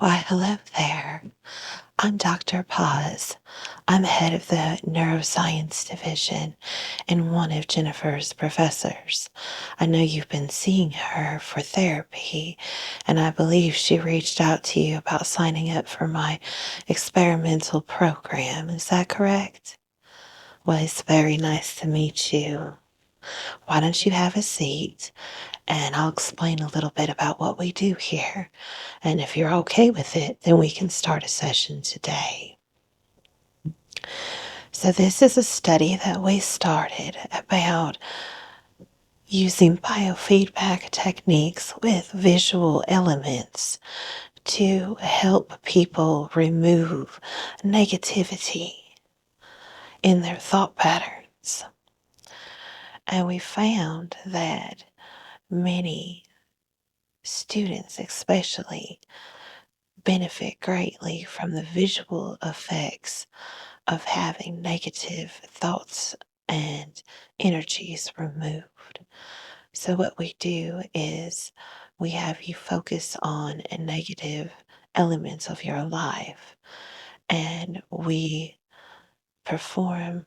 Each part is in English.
Why, hello there. I'm Dr. Poz. I'm head of the neuroscience division and one of Jennifer's professors. I know you've been seeing her for therapy, and I believe she reached out to you about signing up for my experimental program. Is that correct? Well, it's very nice to meet you. Why don't you have a seat and I'll explain a little bit about what we do here. And if you're okay with it, then we can start a session today. So, this is a study that we started about using biofeedback techniques with visual elements to help people remove negativity in their thought patterns. And we found that many students, especially, benefit greatly from the visual effects of having negative thoughts and energies removed. So, what we do is we have you focus on a negative elements of your life, and we perform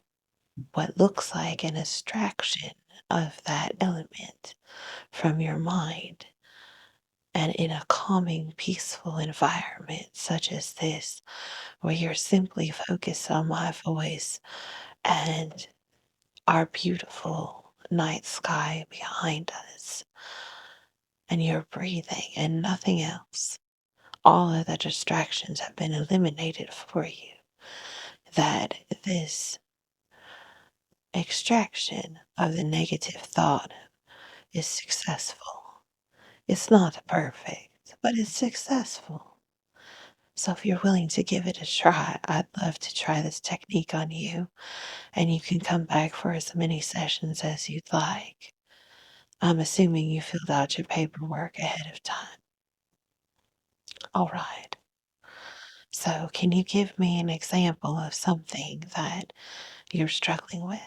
what looks like an extraction of that element from your mind. And in a calming, peaceful environment such as this, where you're simply focused on my voice and our beautiful night sky behind us, and you're breathing and nothing else. All of the distractions have been eliminated for you. That this extraction of the negative thought is successful. It's not perfect, but it's successful. So if you're willing to give it a try, I'd love to try this technique on you, and you can come back for as many sessions as you'd like. I'm assuming you filled out your paperwork ahead of time. All right. So, can you give me an example of something that you're struggling with?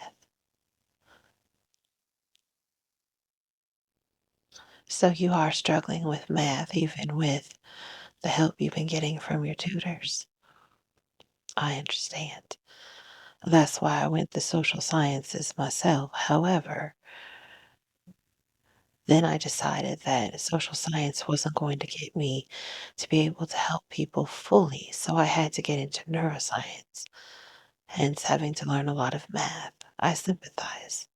So, you are struggling with math, even with the help you've been getting from your tutors. I understand. That's why I went the social sciences myself. However, then I decided that social science wasn't going to get me to be able to help people fully. So I had to get into neuroscience, hence having to learn a lot of math. I sympathize.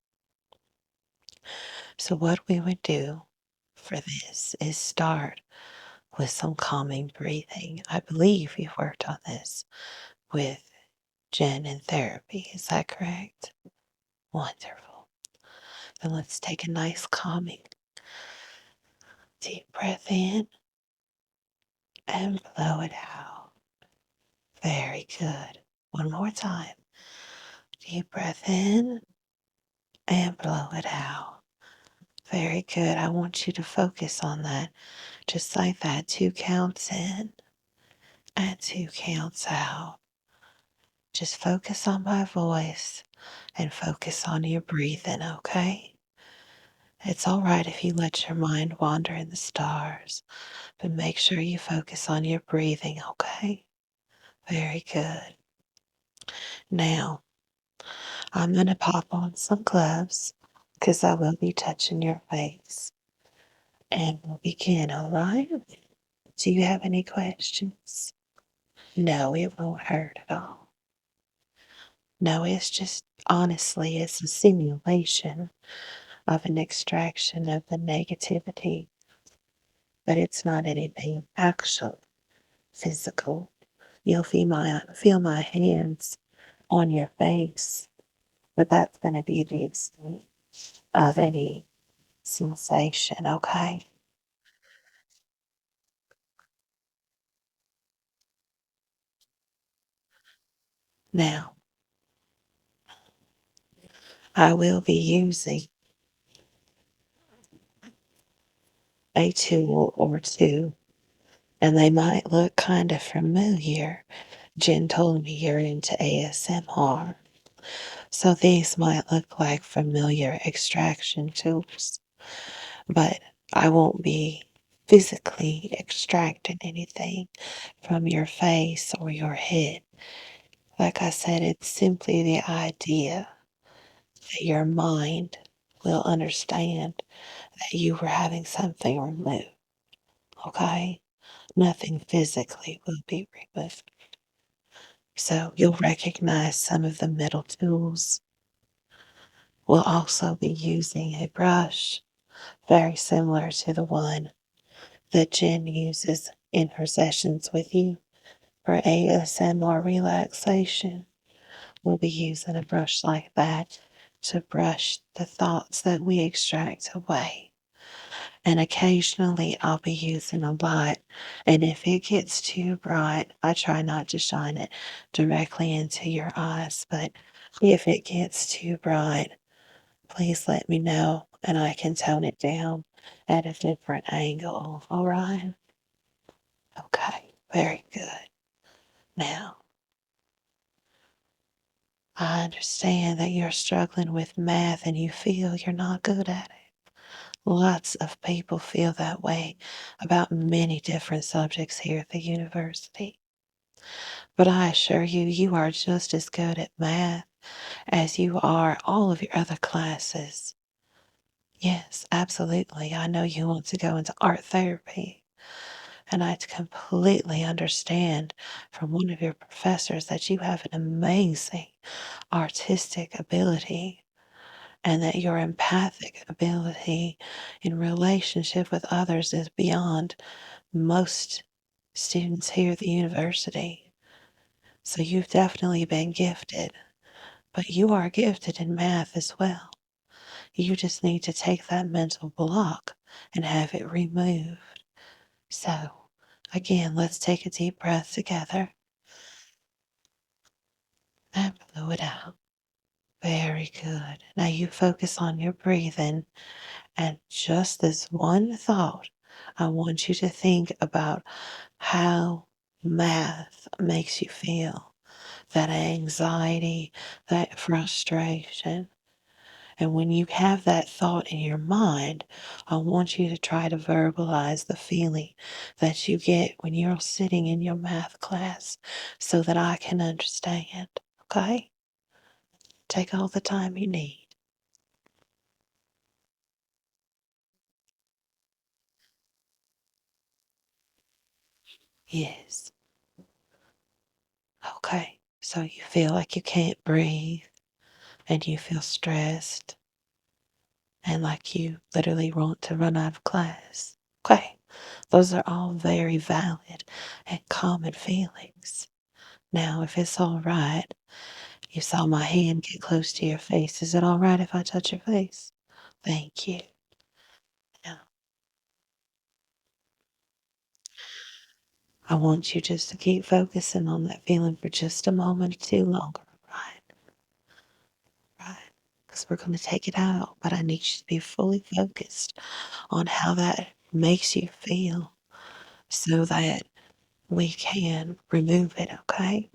So, what we would do for this is start with some calming breathing. I believe you've worked on this with Jen in therapy. Is that correct? Wonderful. Then let's take a nice calming deep breath in and blow it out. Very good. One more time. Deep breath in and blow it out. Very good. I want you to focus on that. Just like that. 2 counts in and 2 counts out. Just focus on my voice and focus on your breathing, okay? It's all right if you let your mind wander in the stars, but make sure you focus on your breathing, okay? Very good. Now, I'm going to pop on some gloves because I will be touching your face. And we'll begin, all right? Do you have any questions? No, it won't hurt at all. No, it's just honestly, it's a simulation of an extraction of the negativity, but it's not anything actual, physical. You'll feel my hands on your face, but that's going to be the extent of any sensation, okay? Now, I will be using a tool or two, and they might look kind of familiar. Jen told me you're into ASMR. So these might look like familiar extraction tools, but I won't be physically extracting anything from your face or your head. Like I said, it's simply the idea that your mind will understand that you were having something removed. Okay? Nothing physically will be removed. So you'll recognize some of the metal tools. We'll also be using a brush very similar to the one that Jen uses in her sessions with you for ASMR relaxation. We'll be using a brush like that to brush the thoughts that we extract away. And occasionally I'll be using a light. And if it gets too bright, I try not to shine it directly into your eyes. But if it gets too bright, please let me know and I can tone it down at a different angle. All right? Okay, very good. Now, I understand that you're struggling with math and you feel you're not good at it. Lots of people feel that way about many different subjects here at the university. But I assure you, you are just as good at math as you are all of your other classes. Yes, absolutely. I know you want to go into art therapy, and I completely understand from one of your professors that you have an amazing artistic ability and that your empathic ability in relationship with others is beyond most students here at the university. So you've definitely been gifted, but you are gifted in math as well. You just need to take that mental block and have it removed. So, again, let's take a deep breath together and blow it out. Very good. Now you focus on your breathing and just this one thought. I want you to think about how math makes you feel. That anxiety, that frustration. And when you have that thought in your mind, I want you to try to verbalize the feeling that you get when you're sitting in your math class so that I can understand. Okay? Take all the time you need. Yes. Okay. So you feel like you can't breathe and you feel stressed and like you literally want to run out of class. Okay. Those are all very valid and common feelings. Now, if it's all right, you saw my hand get close to your face. Is it all right if I touch your face? Thank you. Now, I want you just to keep focusing on that feeling for just a moment or two longer, right? Right. Because we're going to take it out, but I need you to be fully focused on how that makes you feel so that we can remove it, okay?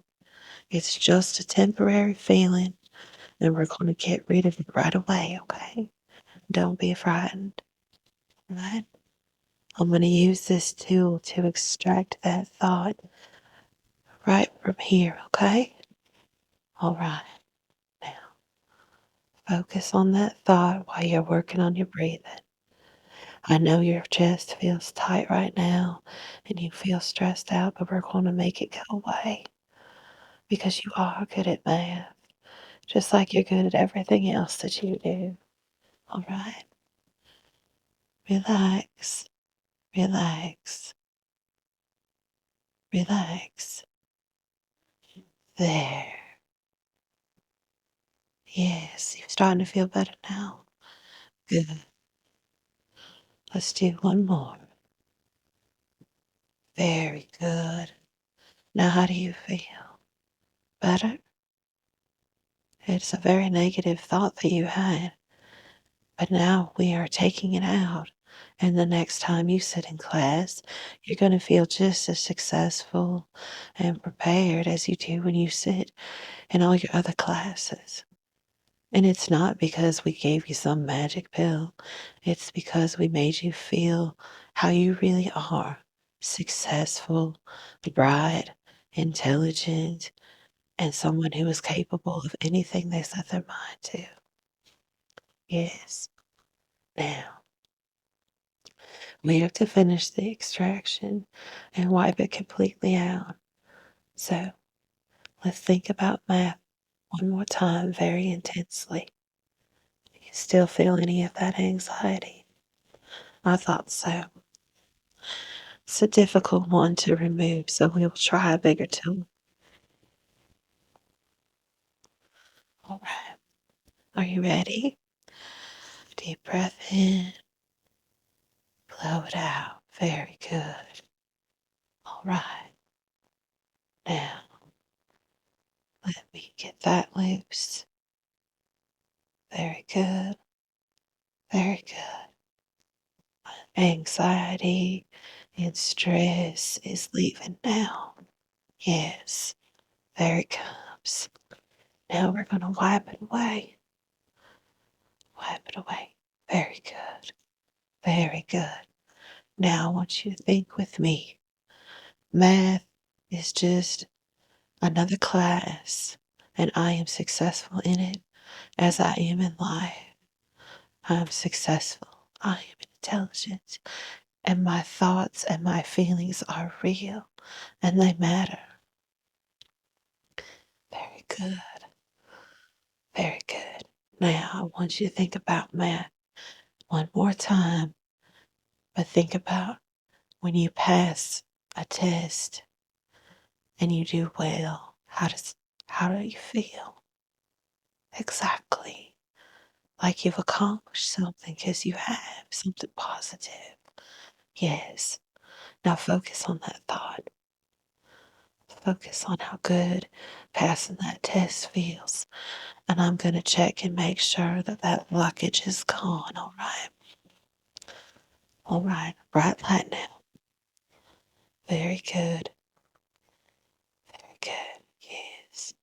It's just a temporary feeling, and we're going to get rid of it right away, okay? Don't be frightened, right? I'm going to use this tool to extract that thought right from here, okay? All right. Now, focus on that thought while you're working on your breathing. I know your chest feels tight right now and you feel stressed out, but we're going to make it go away because you are good at math, just like you're good at everything else that you do. All right. Relax, relax, relax. There. Yes, you're starting to feel better now. Good. Let's do one more. Very good. Now, how do you feel? Better? It's a very negative thought that you had, but now we are taking it out. And the next time you sit in class, you're going to feel just as successful and prepared as you do when you sit in all your other classes. And it's not because we gave you some magic pill. It's because we made you feel how you really are: successful, bright, intelligent, and someone who is capable of anything they set their mind to. Yes. Now, we have to finish the extraction and wipe it completely out. So, let's think about math one more time very intensely. Do you still feel any of that anxiety? I thought so. It's a difficult one to remove, so we'll try a bigger tool. All right. Are you ready? Deep breath in, blow it out. Very good. All right. Now, let me get that loose. Very good. Very good. Anxiety and stress is leaving now. Yes. There it comes. Now we're going to wipe it away. Wipe it away. Very good. Very good. Now I want you to think with me. Math is just another class, and I am successful in it as I am in life. I am successful. I am intelligent, and my thoughts and my feelings are real, and they matter. Very good. Very good. Now I want you to think about math one more time, but think about when you pass a test and you do well. How do you feel? Exactly. Like you've accomplished something because you have something positive. Yes. Now focus on that thought. Focus on how good passing that test feels. And I'm going to check and make sure that that blockage is gone. All right. All right. Bright light now. Very good. Very good. Yes.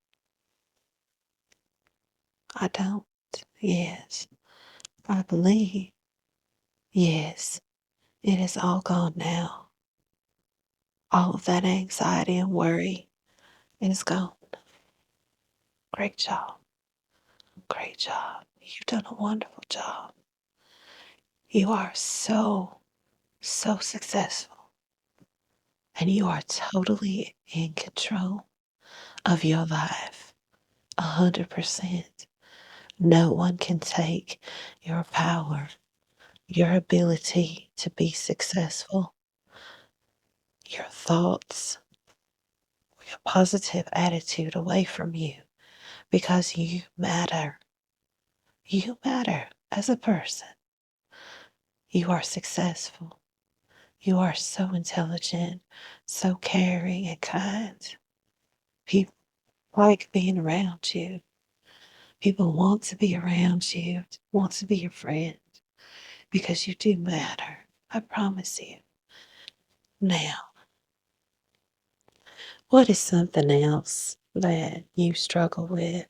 I don't. Yes. I believe. Yes. It is all gone now. All of that anxiety and worry is gone. Great job. Great job. You've done a wonderful job. You are so successful. And you are totally in control of your life. 100%. No one can take your power, your ability to be successful, your thoughts, your positive attitude away from you because you matter. You matter as a person. You are successful. You are so intelligent, so caring and kind. People like being around you. People want to be around you, want to be your friend because you do matter. I promise you. Now, what is something else that you struggle with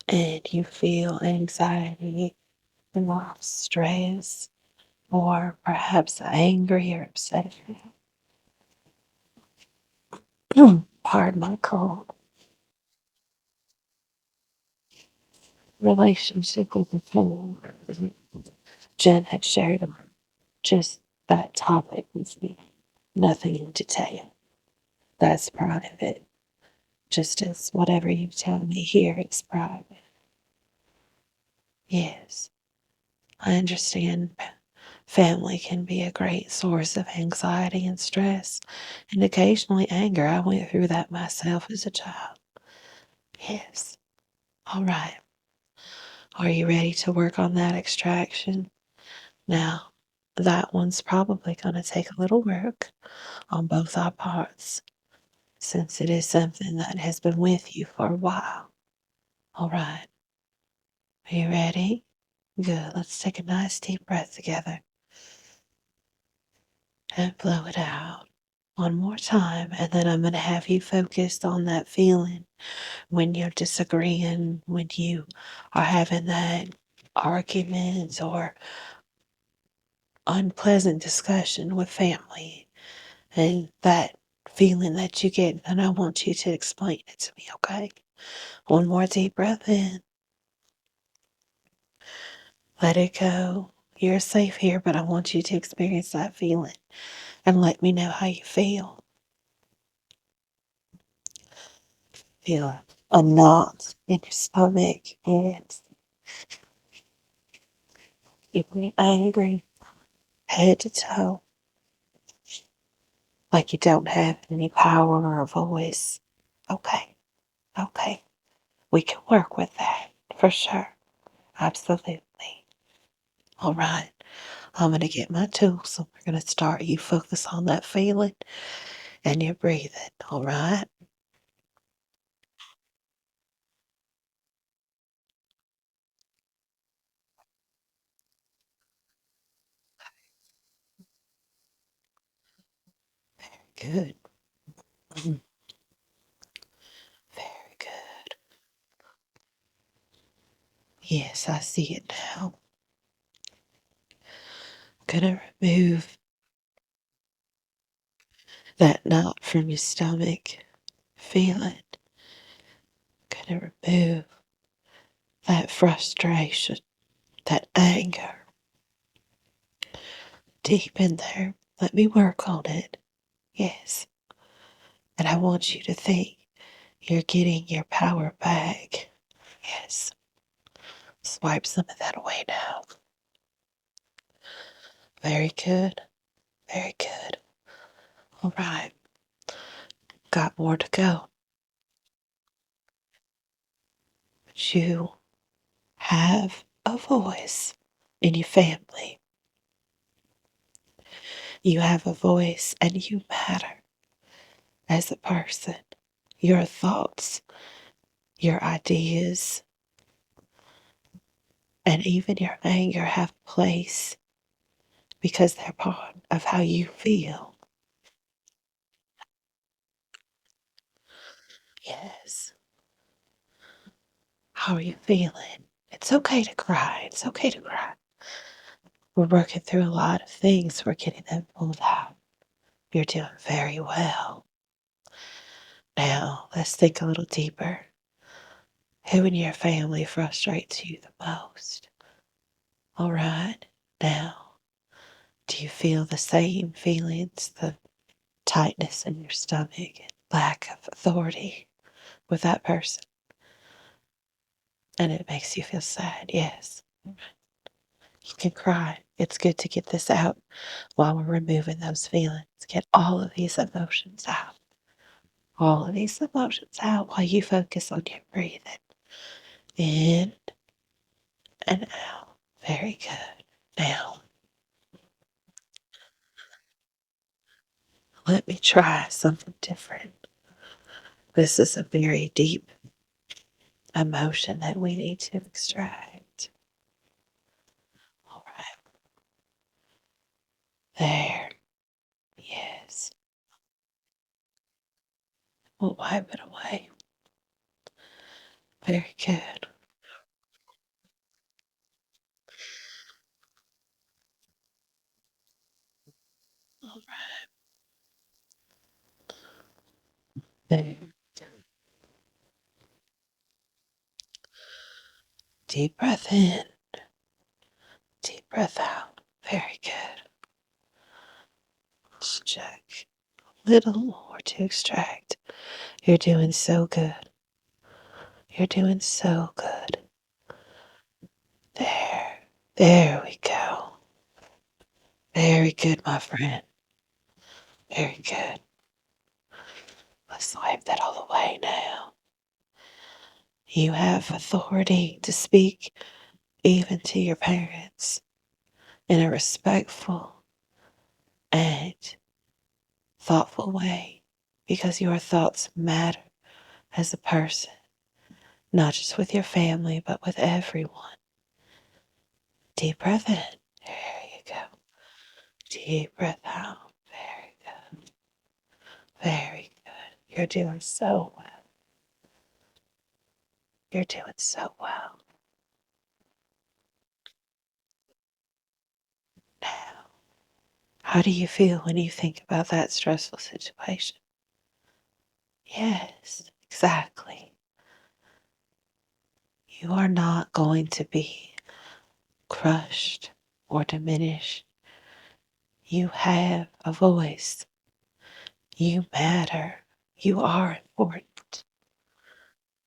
and you feel anxiety or stress or perhaps angry or upset about? Pardon my cold. Relationship with the phone. Jen had shared just that topic with me. Nothing in detail. That's private. Just as whatever you tell me here is private. Yes, I understand family can be a great source of anxiety and stress, and occasionally anger. I went through that myself as a child. Yes. All right. Are you ready to work on that extraction? Now, that one's probably going to take a little work on both our parts since it is something that has been with you for a while. All right. Are you ready? Good. Let's take a nice deep breath together and blow it out. One more time, and then I'm going to have you focus on that feeling when you're disagreeing, when you are having that argument or unpleasant discussion with family, and that feeling that you get. And I want you to explain it to me, okay? One more deep breath in. Let it go. You're safe here, but I want you to experience that feeling and let me know how you feel. Feel a knot in your stomach and you feel angry, head to toe, like you don't have any power or voice. Okay, okay. We can work with that for sure. Absolutely. All right. I'm going to get my tools and we're going to start. You focus on that feeling and you're breathing. All right. Good. Mm, very good. Yes, I see it now. Gonna remove that knot from your stomach. Feel it. Gonna remove that frustration, that anger deep in there. Let me work on it. Yes. And I want you to think you're getting your power back. Yes. Swipe some of that away now. Very good. Very good. All right. Got more to go. But you have a voice in your family. You have a voice and you matter as a person. Your thoughts, your ideas, and even your anger have a place because they're part of how you feel. Yes. How are you feeling? It's okay to cry. It's okay to cry. We're working through a lot of things. We're getting them pulled out. You're doing very well. Now, let's think a little deeper. Who in your family frustrates you the most? All right. Now, do you feel the same feelings, the tightness in your stomach, and lack of authority with that person? And it makes you feel sad. Yes. You can cry. It's good to get this out while we're removing those feelings. Get all of these emotions out. All of these emotions out while you focus on your breathing. In and out. Very good. Now, let me try something different. This is a very deep emotion that we need to extract. All right. There. Yes. We'll wipe it away. Very good. All right. There. Deep breath in. Deep breath out. Very good. Let's check. A little more to extract. You're doing so good. You're doing so good. There. There we go. Very good, my friend. Very good. Let's wipe that all away now. You have authority to speak even to your parents in a respectful and thoughtful way because your thoughts matter as a person, not just with your family, but with everyone. Deep breath in. There you go. Deep breath out. Very good. Very good. You're doing so well. You're doing so well. Now, how do you feel when you think about that stressful situation? Yes, exactly. You are not going to be crushed or diminished. You have a voice. You matter. You are important.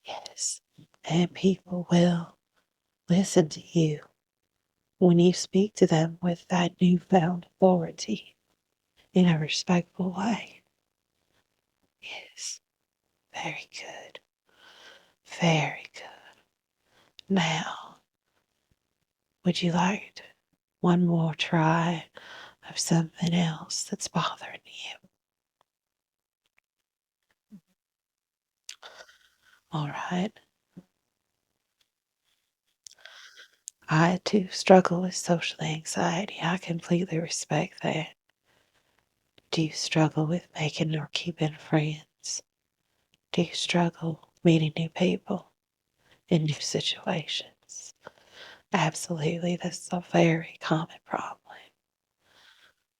Yes. And people will listen to you when you speak to them with that newfound authority in a respectful way. Yes. Very good. Very good. Now, would you like one more try of something else that's bothering you? All right. I too struggle with social anxiety. I completely respect that. Do you struggle with making or keeping friends? Do you struggle meeting new people in new situations? Absolutely, that's a very common problem.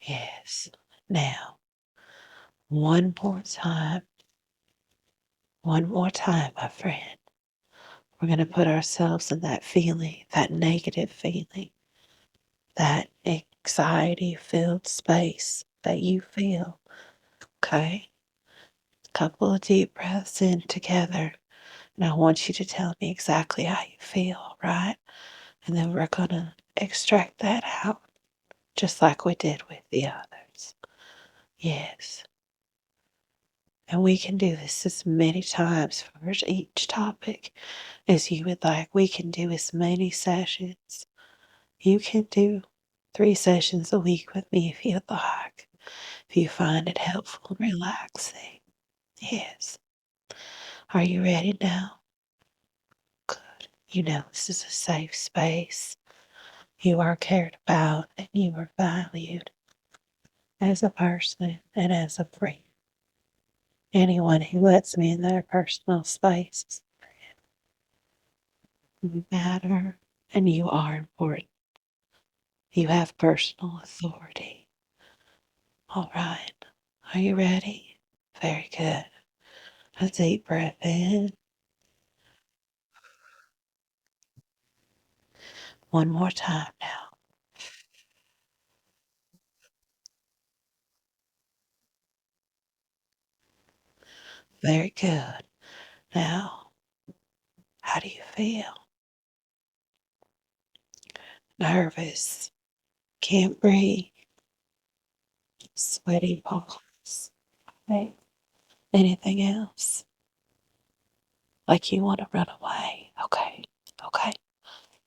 Yes. Now, one one more time, my friend. We're going to put ourselves in that feeling, that negative feeling, that anxiety filled space that you feel. Okay? Couple of deep breaths in together. And I want you to tell me exactly how you feel, right? And then we're going to extract that out, just like we did with the others. Yes. And we can do this as many times for each topic as you would like. We can do as many sessions. You can do 3 sessions a week with me if you'd like, if you find it helpful and relaxing. Yes. Are you ready now? Good. You know this is a safe space. You are cared about and you are valued as a person and as a friend. Anyone who lets me in their personal space, you matter and you are important. You have personal authority. All right. Are you ready? Very good. A deep breath in. One more time now. Very good. Now, how do you feel? Nervous. Can't breathe. Sweaty palms. Okay. Anything else? Like you want to run away. Okay. Okay.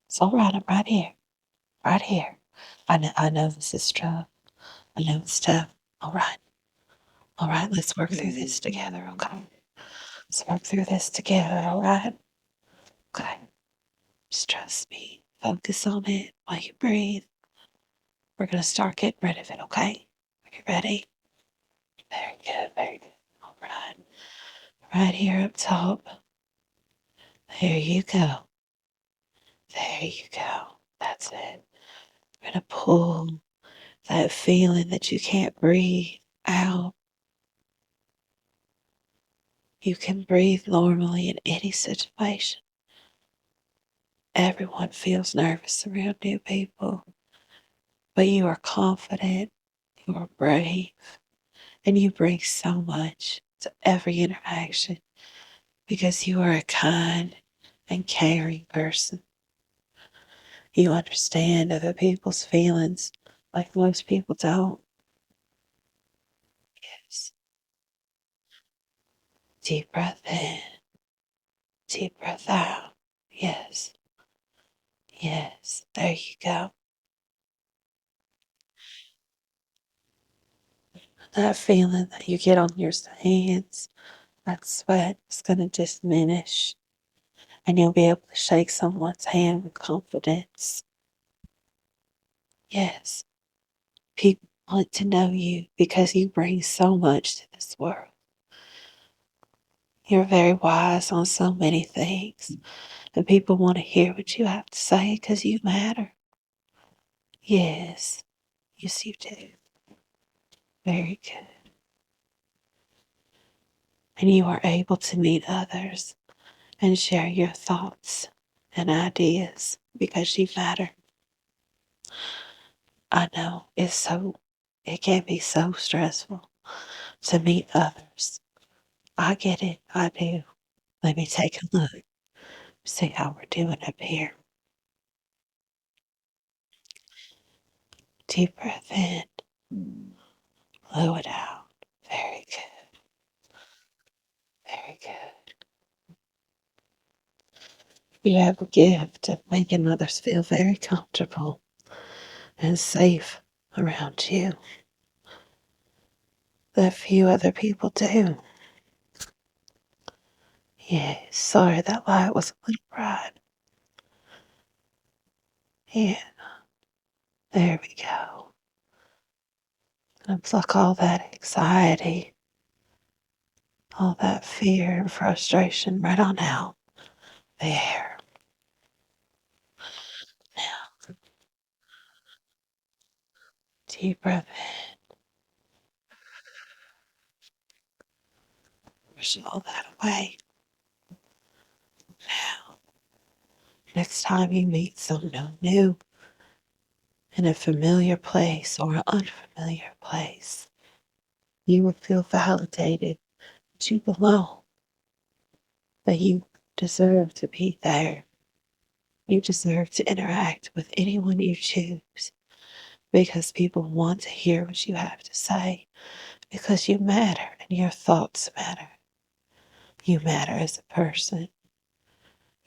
It's all right. I'm right here. Right here. I know this is tough. I know it's tough. All right. All right. Let's work through this together. Okay. Let's work through this together. All right. Okay. Just trust me. Focus on it while you breathe. We're going to start getting rid of it. Okay. Are you ready? Very good. Very good. All right. Right here up top. There you go. There you go. That's it. We're going to pull that feeling that you can't breathe out. You can breathe normally in any situation. Everyone feels nervous around new people, but you are confident, you are brave, and you bring so much to every interaction because you are a kind and caring person. You understand other people's feelings like most people don't. Yes. Deep breath in, deep breath out. Yes, yes, there you go. That feeling that you get on your hands, that sweat is going to diminish, and you'll be able to shake someone's hand with confidence. Yes, people want to know you because you bring so much to this world. You're very wise on so many things, and people want to hear what you have to say because you matter. Yes, yes, you do. Very good. And you are able to meet others and share your thoughts and ideas because you matter. I know it can be so stressful to meet others. I get it. I do. Let me take a look, see how we're doing up here. Deep breath in, blow it out. Very good. Very good. You have a gift of making others feel very comfortable and safe around you that few other people do. Yeah, sorry that light was a little bright. Yeah, there we go. Looks like all that anxiety, all that fear and frustration right on out. There. Now, deep breath in. Push all that away. Now, next time you meet someone new in a familiar place or an unfamiliar place, you will feel validated that you belong, that you deserve to be there. You deserve to interact with anyone you choose because people want to hear what you have to say because you matter and your thoughts matter. You matter as a person.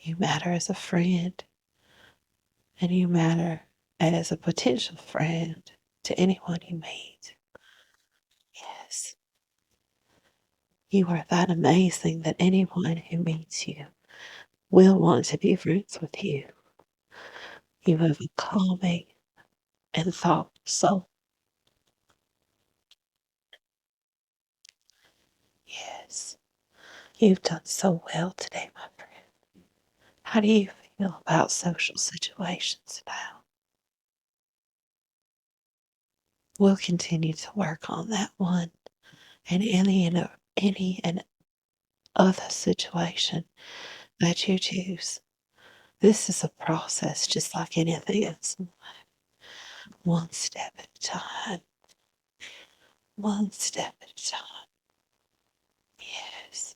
You matter as a friend. And you matter as a potential friend to anyone you meet. Yes. You are that amazing that anyone who meets you will want to be friends with you. You have a calming and thoughtful soul. Yes. You've done so well today, my friend. How do you feel about social situations now? We'll continue to work on that one and any and other situation that you choose. This is a process just like anything else in life. One step at a time. One step at a time. Yes.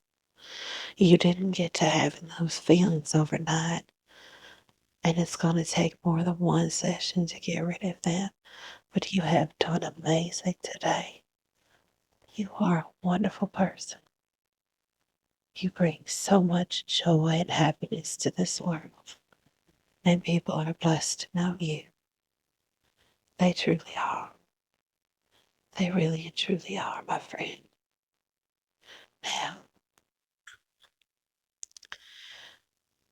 You didn't get to having those feelings overnight. And it's going to take more than one session to get rid of them. But you have done amazing today. You are a wonderful person. You bring so much joy and happiness to this world. And people are blessed to know you. They truly are. They really and truly are, my friend. Now,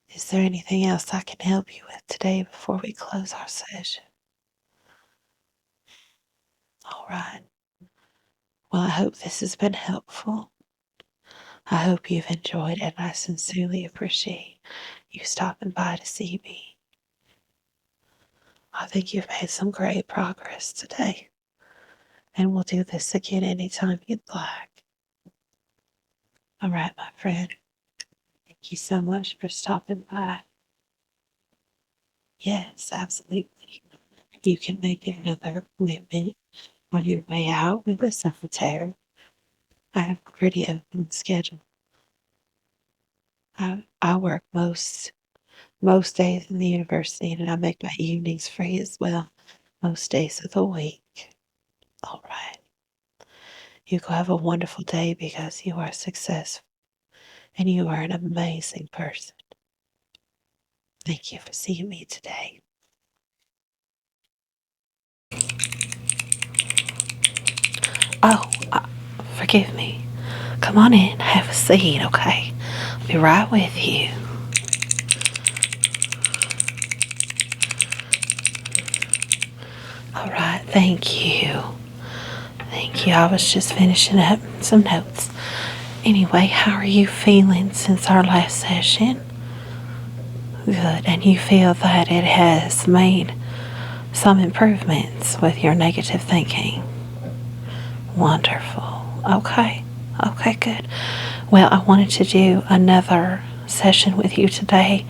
is there anything else I can help you with today before we close our session? All right. Well, I hope this has been helpful. I hope you've enjoyed it, and I sincerely appreciate you stopping by to see me. I think you've made some great progress today, and we'll do this again anytime you'd like. All right, my friend. Thank you so much for stopping by. Yes, absolutely. You can make another appointment on your way out with the secretary. I have a pretty open schedule. I work most days in the university, and I make my evenings free as well most days of the week. All right. You go have a wonderful day because you are successful and you are an amazing person. Thank you for seeing me today. Oh, forgive me. Come on in, have a seat, okay? I'll be right with you. All right, thank you. Thank you. I was just finishing up some notes. Anyway, how are you feeling since our last session? Good. And you feel that it has made some improvements with your negative thinking? Wonderful. Okay. Okay, good. Well, I wanted to do another session with you today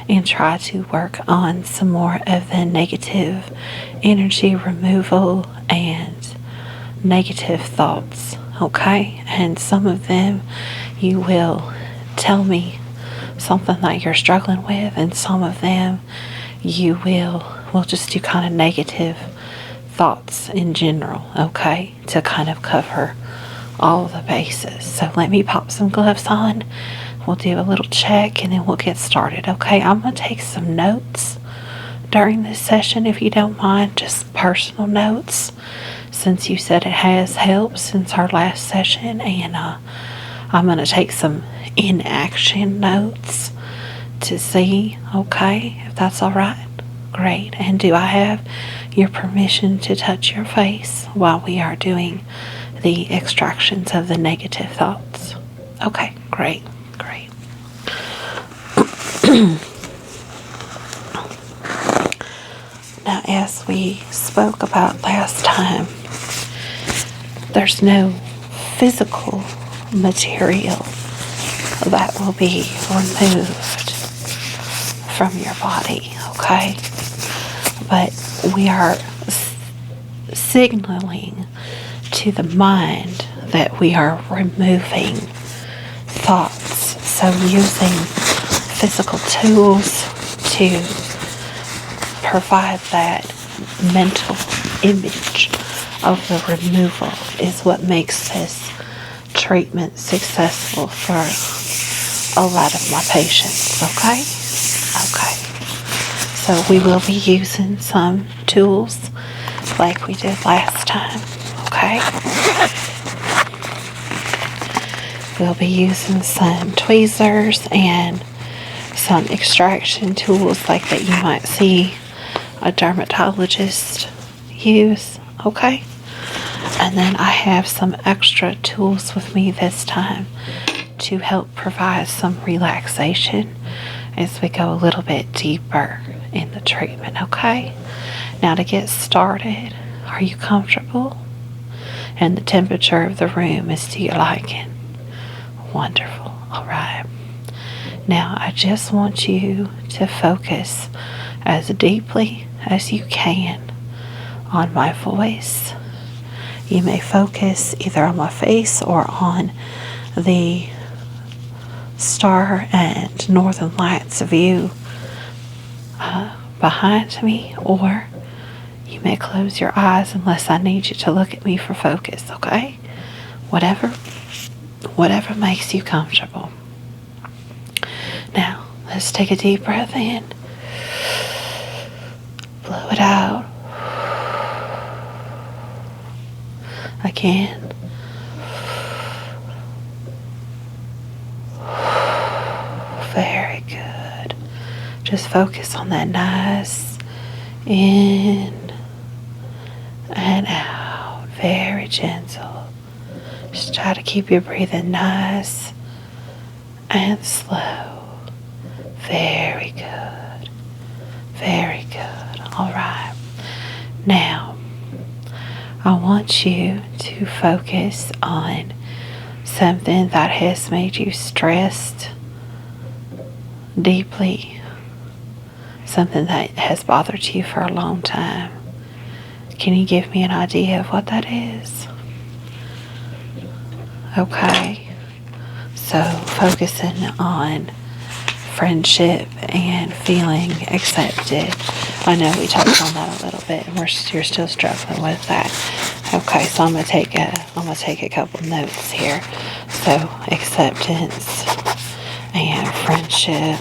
and try to work on some more of the negative energy removal and negative thoughts. Okay? And some of them you will tell me something that you're struggling with, and some of them we'll just do kind of negative thoughts in general, okay, to kind of cover all the bases. So let me pop some gloves on. We'll do a little check and then we'll get started, okay? I'm going to take some notes during this session, if you don't mind, just personal notes, since you said it has helped since our last session. And I'm going to take some inaction notes to see, okay, if that's all right. Great. And do I have your permission to touch your face while we are doing the extractions of the negative thoughts? Okay, great, great. Now, as we spoke about last time, there's no physical material that will be removed from your body, okay? But we are signaling to the mind that we are removing thoughts. So using physical tools to provide that mental image of the removal is what makes this treatment successful for a lot of my patients, okay? Okay. So we will be using some tools like we did last time, okay? We'll be using some tweezers and some extraction tools like that you might see a dermatologist use, okay? And then I have some extra tools with me this time to help provide some relaxation as we go a little bit deeper in the treatment, okay? Now, to get started, are you comfortable? And the temperature of the room is to your liking? Wonderful. All right. Now, I just want you to focus as deeply as you can on my voice. You may focus either on my face or on the star and northern lights view behind me, or you may close your eyes unless I need you to look at me for focus, okay? Whatever makes you comfortable. Now, let's take a deep breath in. Blow it out. Again. Very good. Just focus on that nice in and out. Very gentle. Just try to keep your breathing nice and slow. Very good. Very good. All right. Now, I want you to focus on something that has made you stressed deeply, something that has bothered you for a long time. Can you give me an idea of what that is? Okay, so focusing on friendship and feeling accepted. I know we touched on that a little bit, and you're still struggling with that. Okay, so I'm gonna take a couple notes here. So acceptance and friendship.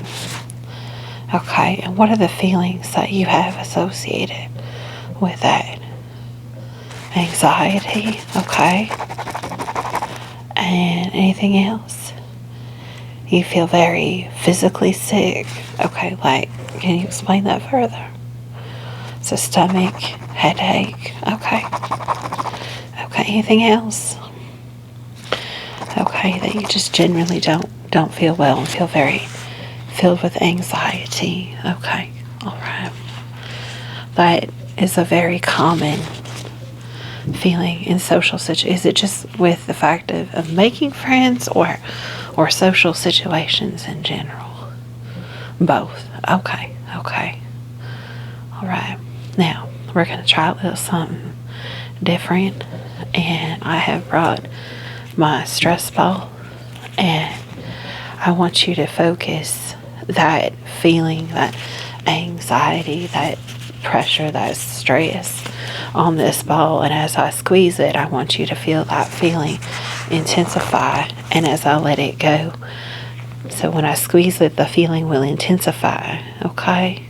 Okay, and what are the feelings that you have associated with that? Anxiety. Okay. And anything else? You feel very physically sick. Okay, like, can you explain that further? So stomach, headache. Okay. Okay, anything else? Okay, that you just generally don't feel well and feel very filled with anxiety. Okay, all right. That is a very common feeling in social situations. Is it just with the fact of making friends or social situations in general? Both. Okay, okay. All right. Now, we're going to try a little something different. And I have brought my stress ball. And I want you to focus that feeling, that anxiety, that pressure, that stress on this ball. And as I squeeze it, I want you to feel that feeling intensify. And as I let it go, so when I squeeze it, the feeling will intensify. Okay?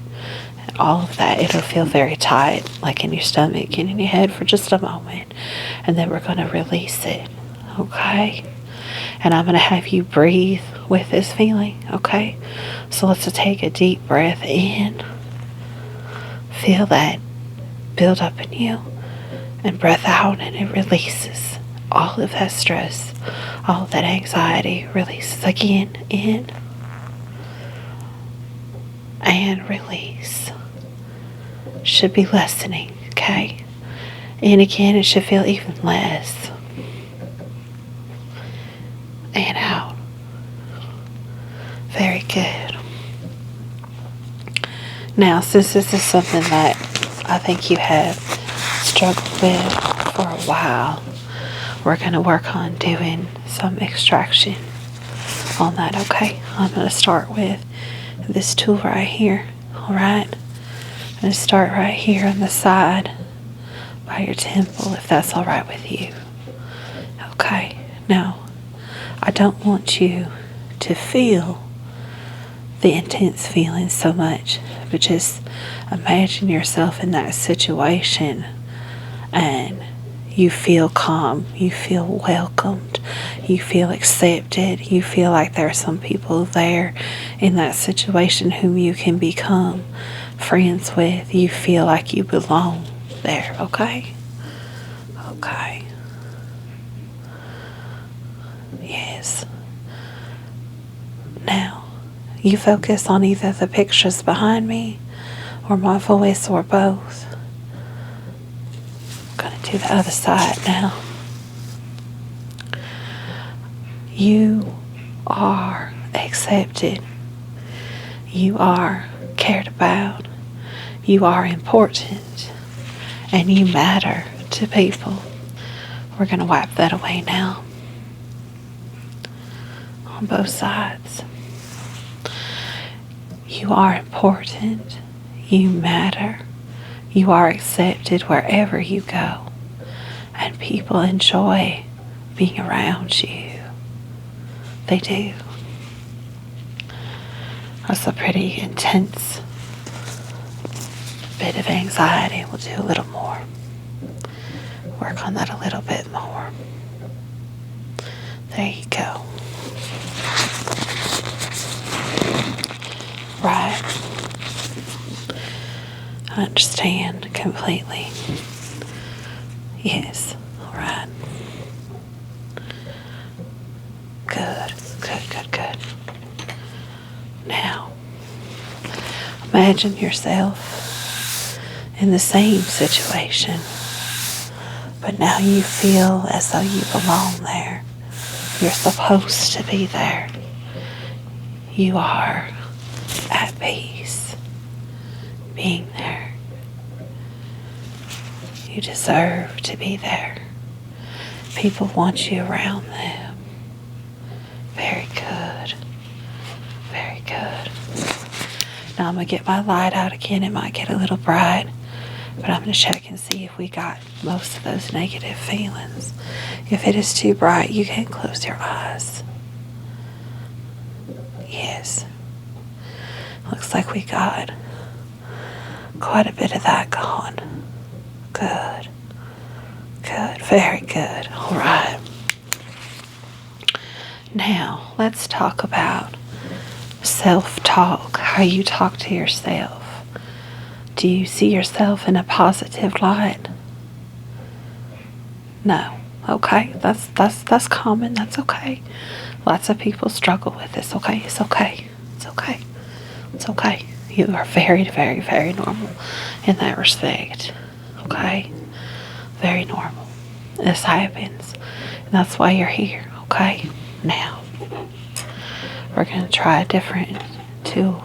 All of that, it'll feel very tight, like in your stomach and in your head for just a moment. And then we're going to release it. Okay? And I'm going to have you breathe with this feeling. Okay? So let's take a deep breath in. Feel that build up in you. And breath out, and it releases all of that stress, all of that anxiety. Releases again. In. And release. Should be lessening, okay? And again, it should feel even less. And out. Very good. Now, since this is something that I think you have struggled with for a while, we're going to work on doing some extraction on that, okay? I'm going to start with this tool right here, alright? I'm going to start right here on the side by your temple, if that's alright with you. Okay, now, I don't want you to feel the intense feelings so much, but just imagine yourself in that situation and you feel calm, you feel welcomed, you feel accepted, you feel like there are some people there in that situation whom you can become friends with. You feel like you belong there, okay? Okay. Yes. Now, you focus on either the pictures behind me or my voice or both. I'm going to do the other side now. You are accepted. You are cared about. You are important. And you matter to people. We're going to wipe that away now. On both sides. You are important. You matter. You are accepted wherever you go. And people enjoy being around you. They do. That's a pretty intense bit of anxiety. We'll do a little more. Work on that a little bit more. There you go. Right. I understand completely. Yes. All right. Good. Good. Now, imagine yourself in the same situation, but now you feel as though you belong there. You're supposed to be there. You are at peace being there. You deserve to be there. People want you around them. Very good. Very good. Now I'm going to get my light out again. It might get a little bright, but I'm going to check and see if we got most of those negative feelings. If it is too bright, you can close your eyes. Yes. Looks like we got quite a bit of that gone. Good. Good. Very good. All right. Now, let's talk about self-talk, how you talk to yourself. Do you see yourself in a positive light? No. Okay, that's common. That's okay. Lots of people struggle with this. Okay, it's okay. It's okay. It's okay. You are very, very, very normal in that respect. Okay, very normal. This happens, and that's why you're here. Okay, now we're gonna try a different tool.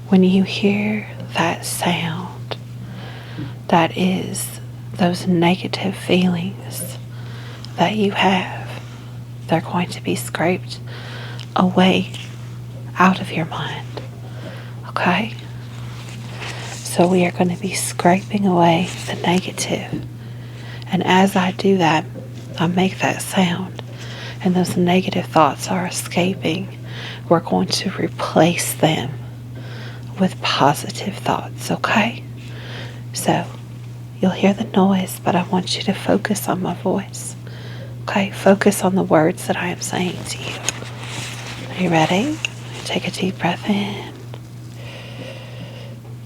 When you hear that sound, that is those negative feelings that you have, they're going to be scraped away out of your mind. Okay? So we are going to be scraping away the negative. And as I do that, I make that sound, and those negative thoughts are escaping. We're going to replace them with positive thoughts, okay? So you'll hear the noise, but I want you to focus on my voice. Okay, focus on the words that I am saying to you. Are you ready? Take a deep breath in.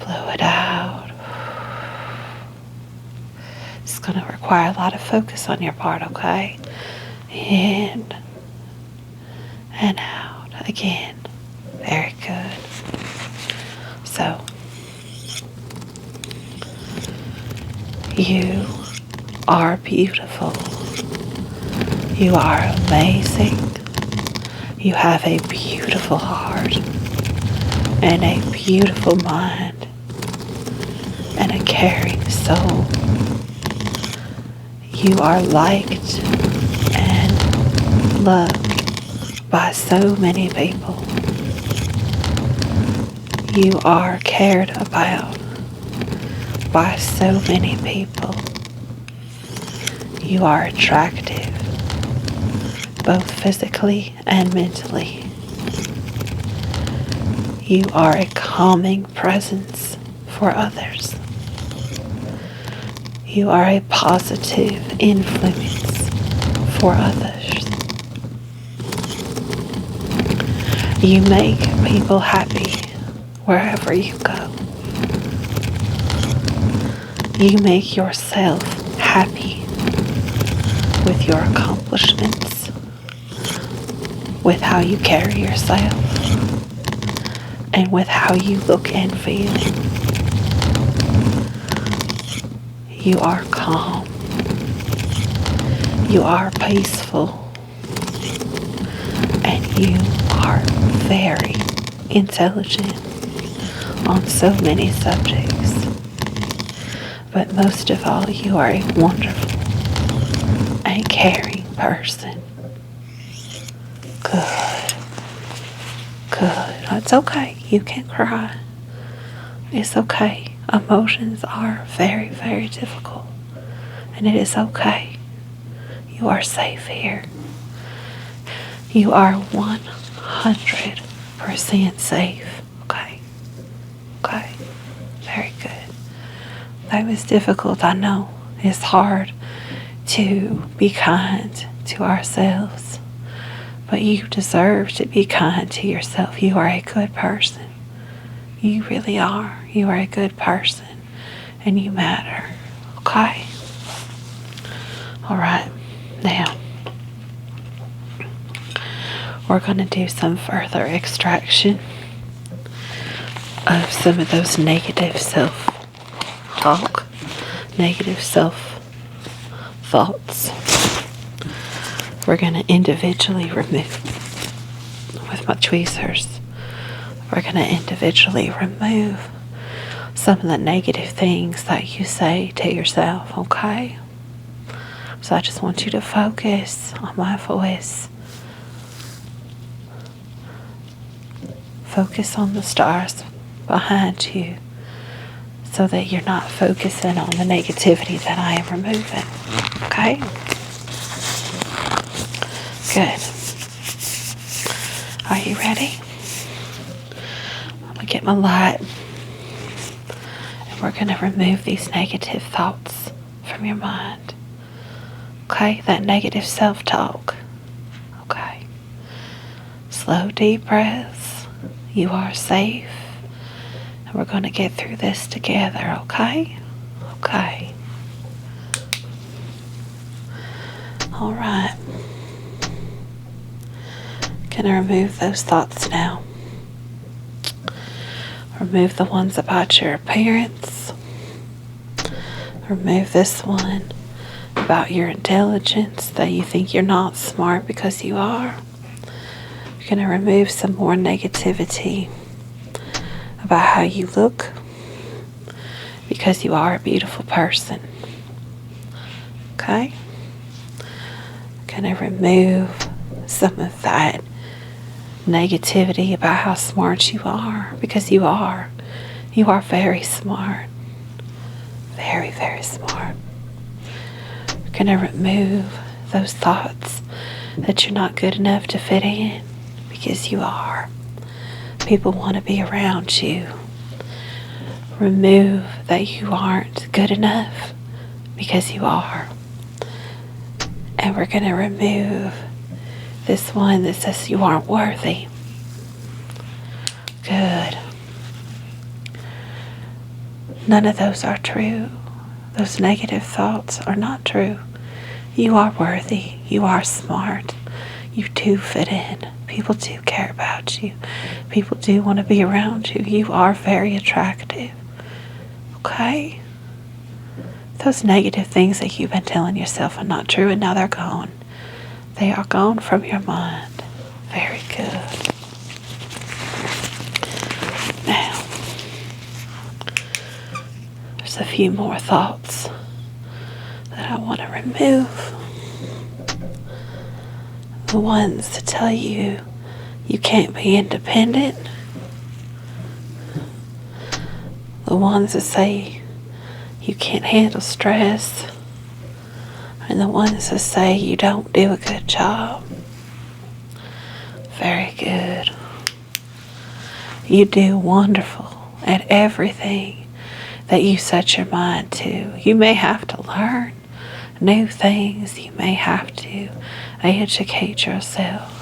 Blow it out. It's going to require a lot of focus on your part, okay? In and out again. Very good. So, you are beautiful. You are amazing. You have a beautiful heart and a beautiful mind and a caring soul. You are liked and loved by so many people. You are cared about by so many people. You are attractive, both physically and mentally. You are a calming presence for others. You are a positive influence for others. You make people happy wherever you go. You make yourself happy with your accomplishments, with how you carry yourself, and with how you look and feel. You are calm. You are peaceful. And you are very intelligent on so many subjects. But most of all, you are a wonderful and caring person. Good. Good. It's okay. You can cry. It's okay. Emotions are very, very difficult. And it is okay. You are safe here. You are 100% safe. Okay? Okay. Very good. That was difficult, I know. It's hard to be kind to ourselves. But you deserve to be kind to yourself. You are a good person. You really are. You are a good person. And you matter. Okay? Alright. Now, we're going to do some further extraction of some of those negative self-talk, negative self-thoughts. We're going to individually remove, with my tweezers, we're going to individually remove some of the negative things that you say to yourself, okay? So I just want you to focus on my voice. Focus on the stars behind you so that you're not focusing on the negativity that I am removing. Okay? Good. Are you ready? I'm going to get my light and we're going to remove these negative thoughts from your mind. Okay, that negative self-talk. Okay. Slow, deep breaths. You are safe. And we're going to get through this together, okay? Okay. All right. Gonna remove those thoughts now. Remove the ones about your appearance. Remove this one about your intelligence, that you think you're not smart because you are. You're gonna remove some more negativity about how you look, because you are a beautiful person. Okay? Gonna remove some of that negativity about how smart you are, because you are. You are very smart. Very, very smart. You're gonna remove those thoughts that you're not good enough to fit in, because you are. People want to be around you. Remove that you aren't good enough, because you are. And we're going to remove this one that says you aren't worthy. Good. None of those are true. Those negative thoughts are not true. You are worthy. You are smart. You do fit in. People do care about you. People do want to be around you. You are very attractive. Okay? Those negative things that you've been telling yourself are not true, and now they're gone. They are gone from your mind. Very good. Now, there's a few more thoughts that I want to remove. The ones that tell you you can't be independent. The ones that say you can't handle stress. And the ones that say you don't do a good job. Very good. You do wonderful at everything that you set your mind to. You may have to learn new things. You may have to educate yourself.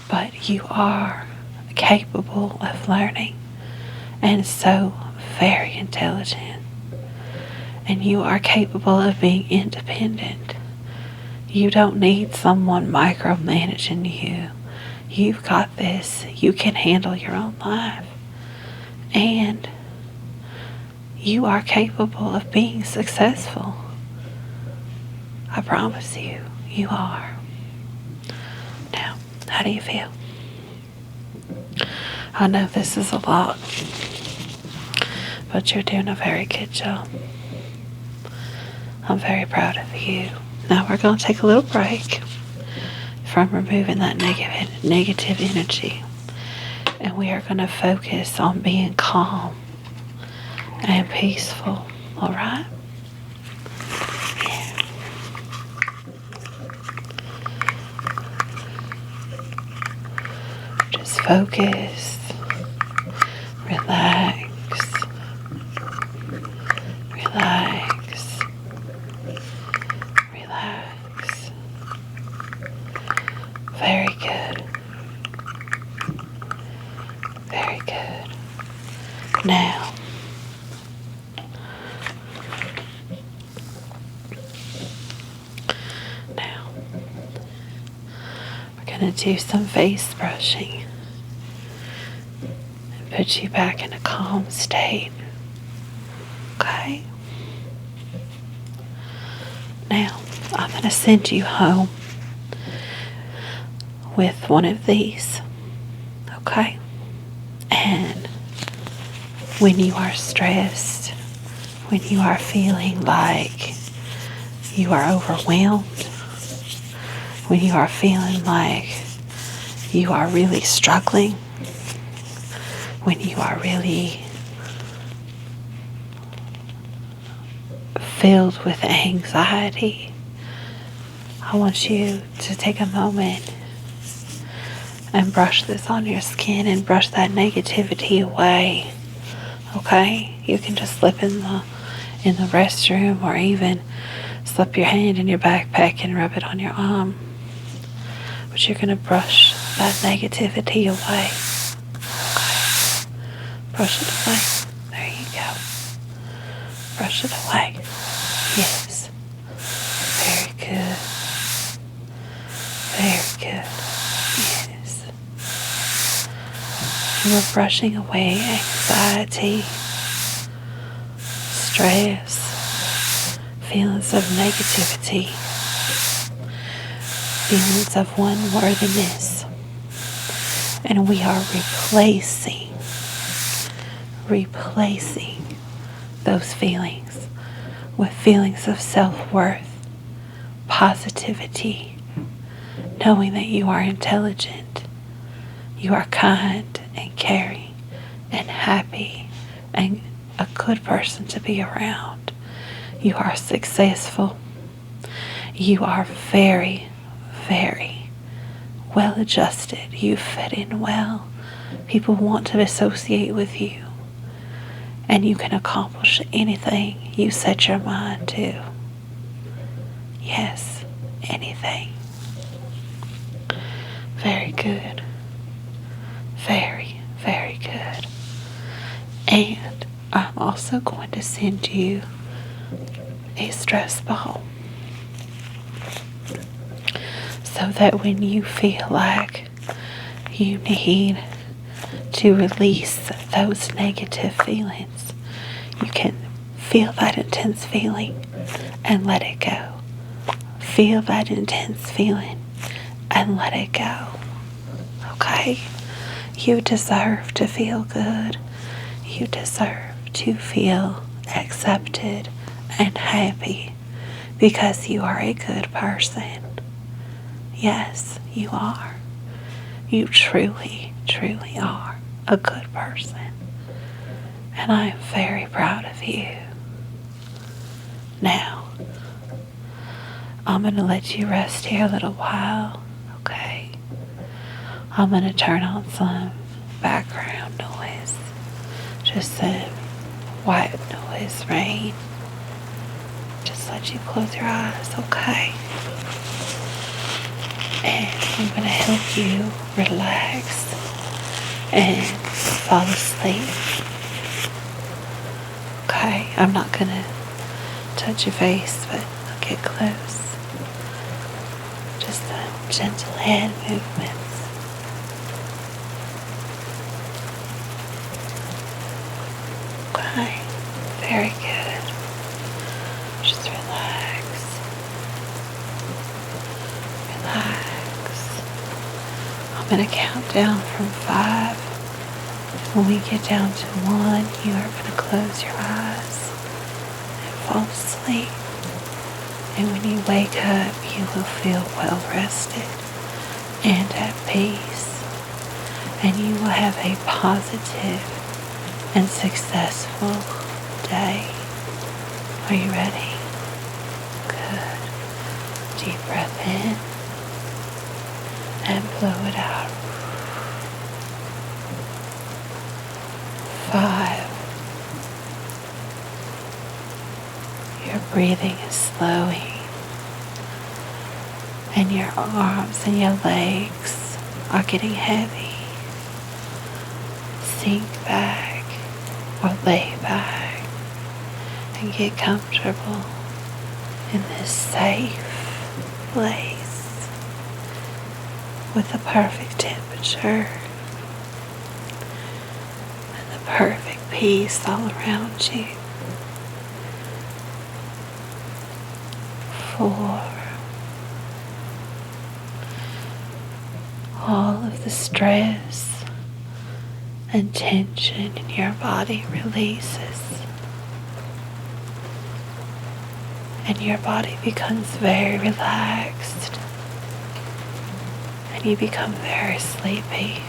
But you are capable of learning, and so very intelligent. And you are capable of being independent. You don't need someone micromanaging you. You've got this. You can handle your own life. And you are capable of being successful. I promise you, you are. Now, how do you feel? I know this is a lot, but you're doing a very good job. I'm very proud of you. Now we're going to take a little break from removing that negative energy. And we are going to focus on being calm and peaceful. All right? Yeah. Just focus. Relax. Relax. Relax. Very good. Very good. Now, we're going to do some face brushing and put you back in a calm state. Okay? Now, I'm going to send you home with one of these. Okay? And when you are stressed, when you are feeling like you are overwhelmed, when you are feeling like you are really struggling, when you are really filled with anxiety, I want you to take a moment and brush this on your skin and brush that negativity away. Okay? You can just slip in the restroom, or even slip your hand in your backpack and rub it on your arm. But you're going to brush that negativity away. Okay. Brush it away. There you go. Brush it away. Yes. Very good. Very good. Yes. You are brushing away anxiety, stress, feelings of negativity, feelings of unworthiness. And we are replacing those feelings with feelings of self-worth, positivity, knowing that you are intelligent, you are kind and caring and happy and a good person to be around. You are successful. You are very, very well adjusted. You fit in well. People want to associate with you. And you can accomplish anything you set your mind to. Yes, anything. Very good. Very, very good. And I'm also going to send you a stress ball, so that when you feel like you need to release those negative feelings, you can feel that intense feeling and let it go. Feel that intense feeling and let it go. Okay? You deserve to feel good. You deserve to feel accepted and happy because you are a good person. Yes, you are. You truly, truly are a good person. And I am very proud of you. Now, I'm going to let you rest here a little while, okay? I'm going to turn on some background noise. Just some white noise, rain. Just let you close your eyes, okay? And I'm going to help you relax and fall asleep. Okay, I'm not going to touch your face, but I'll get close. Just some gentle hand movements. Okay, very good. Just relax. Relax. I'm going to count down from 5. When we get down to 1, you are going to close your eyes and fall asleep. And when you wake up, you will feel well rested and at peace. And you will have a positive and successful day. Are you ready? Good. Deep breath in and blow it out. 5. Your breathing is slowing, and your arms and your legs are getting heavy. Sink back or lay back and get comfortable in this safe place with the perfect temperature and the perfect peace all around you. 4. All of the stress and tension in your body releases, and your body becomes very relaxed, and you become very sleepy.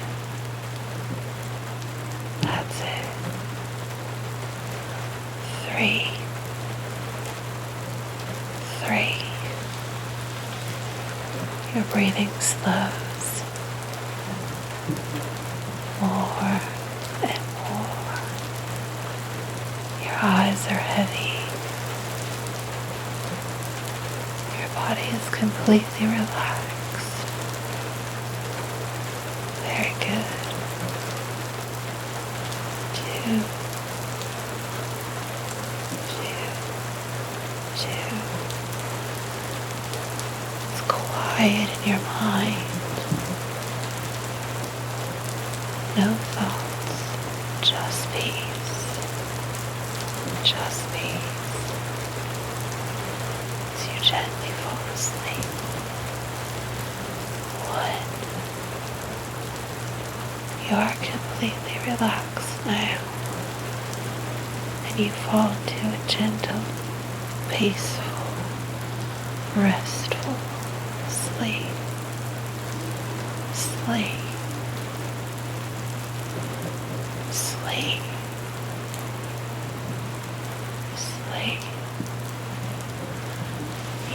That's it. 3. 3. Your breathing slows more and more. Your eyes are heavy. completely relaxed. Very good. 2, 2, 2. It's quiet in your mind. No thoughts, just peace. Just peace. As you gently fall asleep. 1. You are completely relaxed now. And you fall into a gentle, peaceful, restful sleep. Sleep. Sleep. Sleep.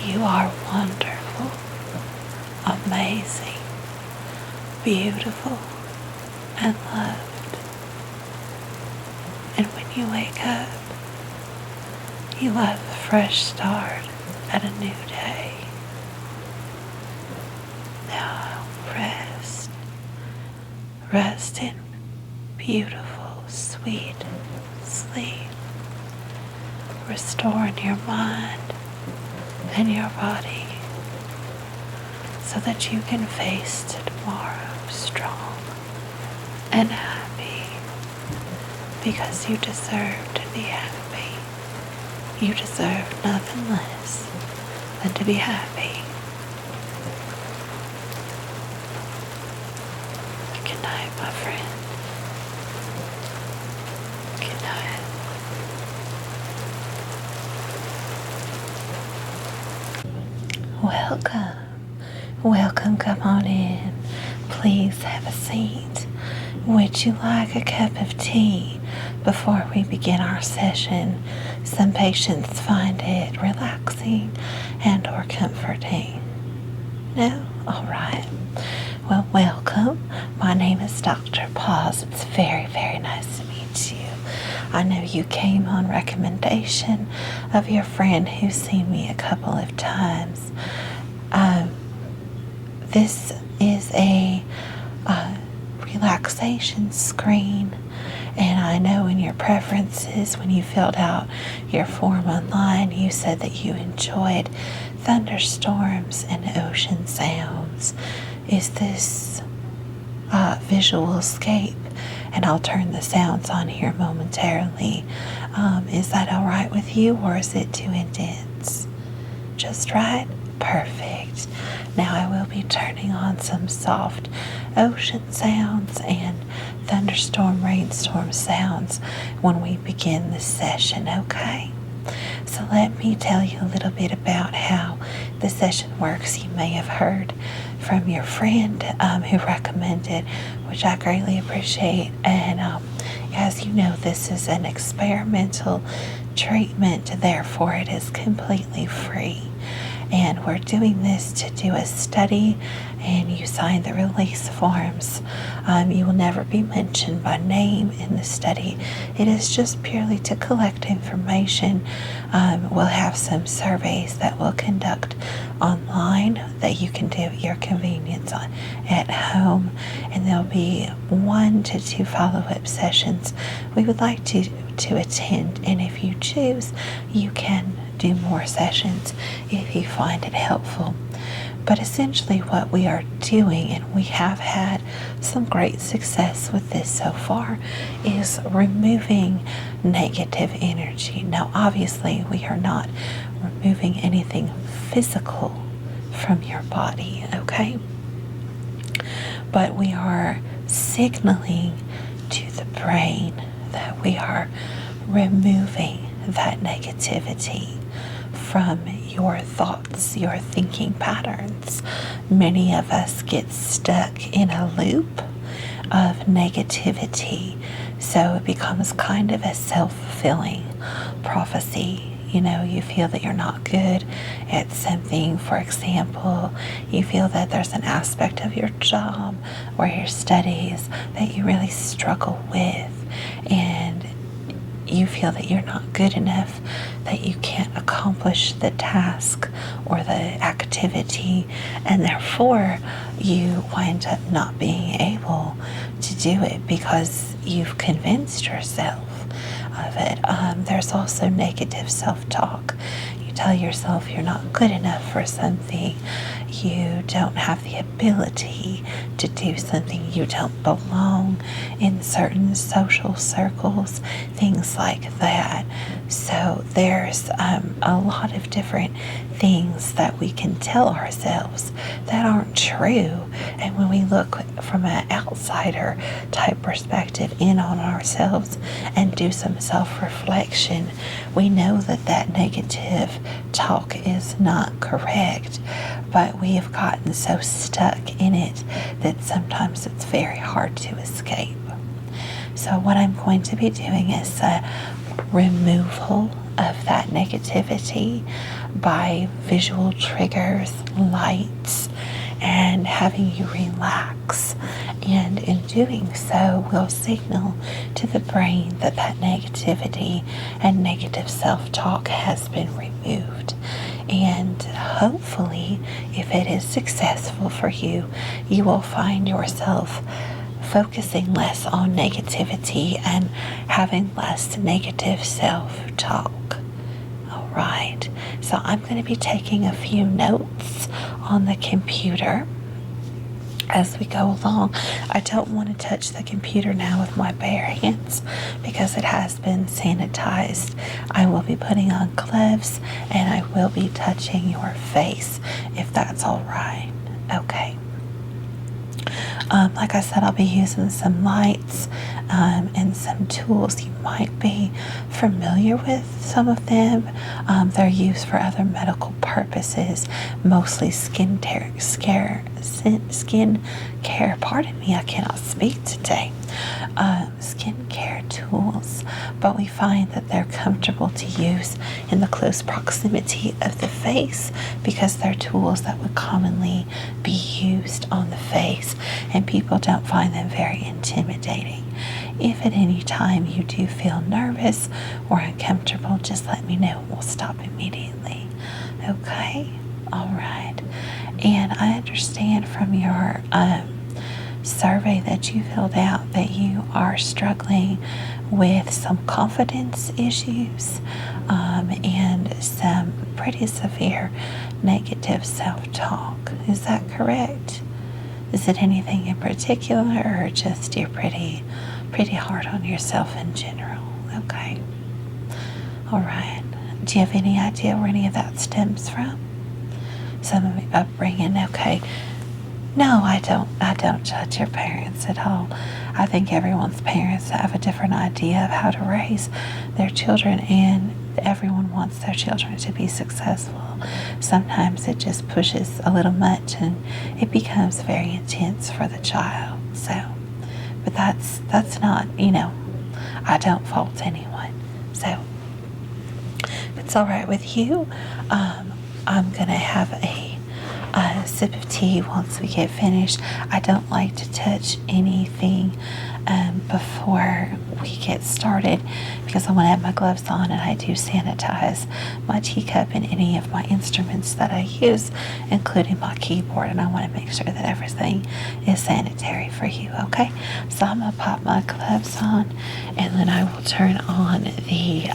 You are wonderful, amazing, beautiful, and loved. And when you wake up, you have a fresh start at a new day. Now rest. Rest in beautiful, sweet sleep. Restoring your mind and your body so that you can face tomorrow strong and happy, because you deserve to be happy. You deserve nothing less than to be happy. Good night, my friend. Good night. Welcome. Welcome, come on in. Please have a seat. Would you like a cup of tea before we begin our session? Some patients find it relaxing and or comforting. No? All right. Well, welcome. My name is Dr. Poz. It's very, very nice to meet you. I know you came on recommendation of your friend who's seen me a couple of times. This is a relaxation screen, and I know in your preferences when you filled out your form online, you said that you enjoyed thunderstorms and ocean sounds. Is this visual escape? And I'll turn the sounds on here momentarily. Is that all right with you, or is it too intense? Just right? Perfect. Now I will be turning on some soft ocean sounds and thunderstorm, rainstorm sounds when we begin this session, okay? So let me tell you a little bit about how the session works. You may have heard from your friend who recommended, which I greatly appreciate. And as you know, this is an experimental treatment, therefore it is completely free. And we're doing this to do a study, and you sign the release forms. You will never be mentioned by name in the study. It is just purely to collect information. We'll have some surveys that we'll conduct online that you can do at your convenience at home, and there'll be 1 to 2 follow-up sessions we would like to attend, and if you choose, you can do more sessions if you find it helpful. But essentially what we are doing, and we have had some great success with this so far, is removing negative energy. Now obviously we are not removing anything physical from your body, okay? But we are signaling to the brain that we are removing that negativity from your thoughts, your thinking patterns. Many of us get stuck in a loop of negativity, so it becomes kind of a self-fulfilling prophecy. You know, you feel that you're not good at something. For example, you feel that there's an aspect of your job or your studies that you really struggle with, and you feel that you're not good enough. that you can't accomplish the task or the activity, and therefore you wind up not being able to do it because you've convinced yourself of it. There's also negative self-talk. You tell yourself you're not good enough for something, you don't have the ability to do something, you don't belong in certain social circles, things like that. So there's a lot of different things that we can tell ourselves that aren't true. And when we look from an outsider type perspective in on ourselves and do some self-reflection, we know that that negative talk is not correct. But we have gotten so stuck in it that sometimes it's very hard to escape. So what I'm going to be doing is a removal of that negativity by visual triggers, lights, and having you relax. And in doing so, we'll signal to the brain that that negativity and negative self-talk has been removed. And hopefully, if it is successful for you, you will find yourself focusing less on negativity and having less negative self-talk. All right, so I'm going to be taking a few notes on the computer as we go along. I don't want to touch the computer now with my bare hands because it has been sanitized. I will be putting on gloves and I will be touching your face if that's all right. Okay. Like I said, I'll be using some lights and some tools. You might be familiar with some of them. They're used for other medical purposes, mostly skin care. Pardon me, I cannot speak today. Skincare tools, but we find that they're comfortable to use in the close proximity of the face because they're tools that would commonly be used on the face, and people don't find them very intimidating. If at any time you do feel nervous or uncomfortable, just let me know. We'll stop immediately. Okay? All right. And I understand from your survey that you filled out that you are struggling with some confidence issues and some pretty severe negative self-talk. Is that correct? Is it anything in particular, or just you're pretty hard on yourself in general? Okay. All right. Do you have any idea where any of that stems from? Some of your upbringing? Okay. No, I don't judge your parents at all. I think everyone's parents have a different idea of how to raise their children, and everyone wants their children to be successful. Sometimes it just pushes a little much and it becomes very intense for the child. So, but that's not, I don't fault anyone. So, if it's all right with you, I'm going to have a sip of tea once we get finished. I don't like to touch anything before we get started because I want to have my gloves on, and I do sanitize my teacup and any of my instruments that I use, including my keyboard, and I want to make sure that everything is sanitary for you. Okay, so I'm going to pop my gloves on, and then I will turn on the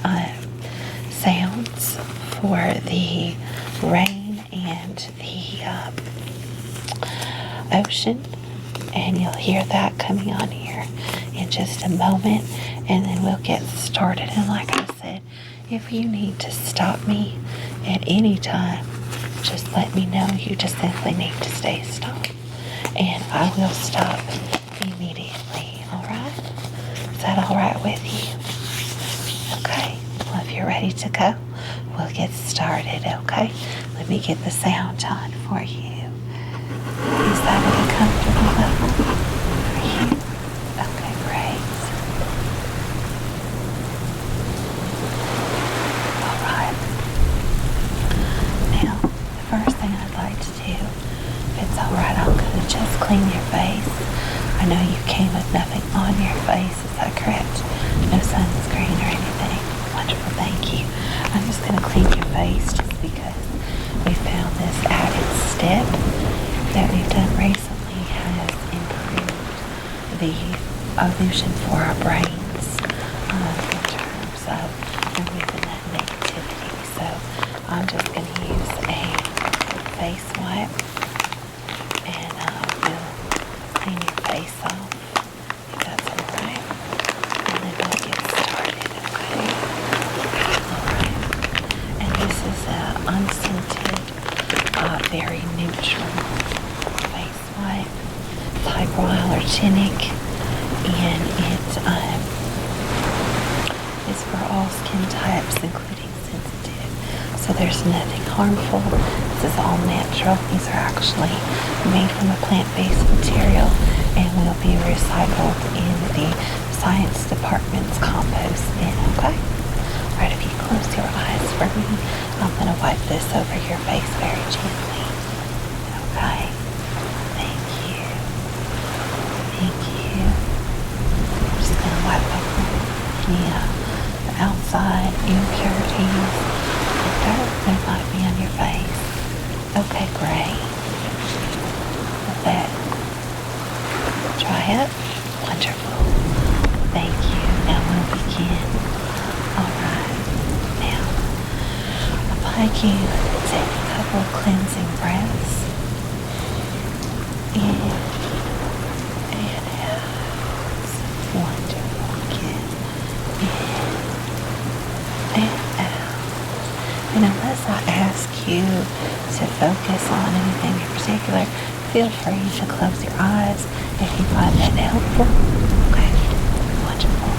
sounds for the rain and the ocean, and you'll hear that coming on here in just a moment, and then we'll get started. And like I said, if you need to stop me at any time, just let me know. You just simply need to stay stopped, and I will stop immediately. All right? Is that all right with you? Okay. Well, if you're ready to go, we'll get started. Okay? Let me get the sound on for you. Is that at a comfortable level for you? Okay, great. All right. Now, the first thing I'd like to do, if it's all right, I'm going to just clean your face. I know you came with nothing on your face. Is that correct? No sunscreen or anything? Wonderful, thank you. I'm just just going to clean your face just because we found this added step that we've done recently has improved the illusion for our brains in terms of removing that negativity. So I'm just going to use a face wipe and we'll clean your face off if that's alright. And then we'll get started, okay? Alright. And this is an unscented, very neutral face wipe. It's hypoallergenic and it is for all skin types, including sensitive. So there's nothing harmful. This is all natural. These are actually made from a plant-based material and will be recycled in the science department's compost bin, okay? Alright, if you close your eyes for me, I'm going to wipe this over your face very gently. Okay? Thank you. Thank you. I'm just going to wipe over the outside impurities and dirt that might be on your face. Okay, great. Let that dry up. Wonderful. Thank you. Now we'll begin. Alright. Now, I'd like you to take a couple of cleansing breaths. In and out. Wonderful. Again. In and out. And unless I ask you to focus on anything in particular, feel free to close your eyes if you find that helpful. Okay, wonderful.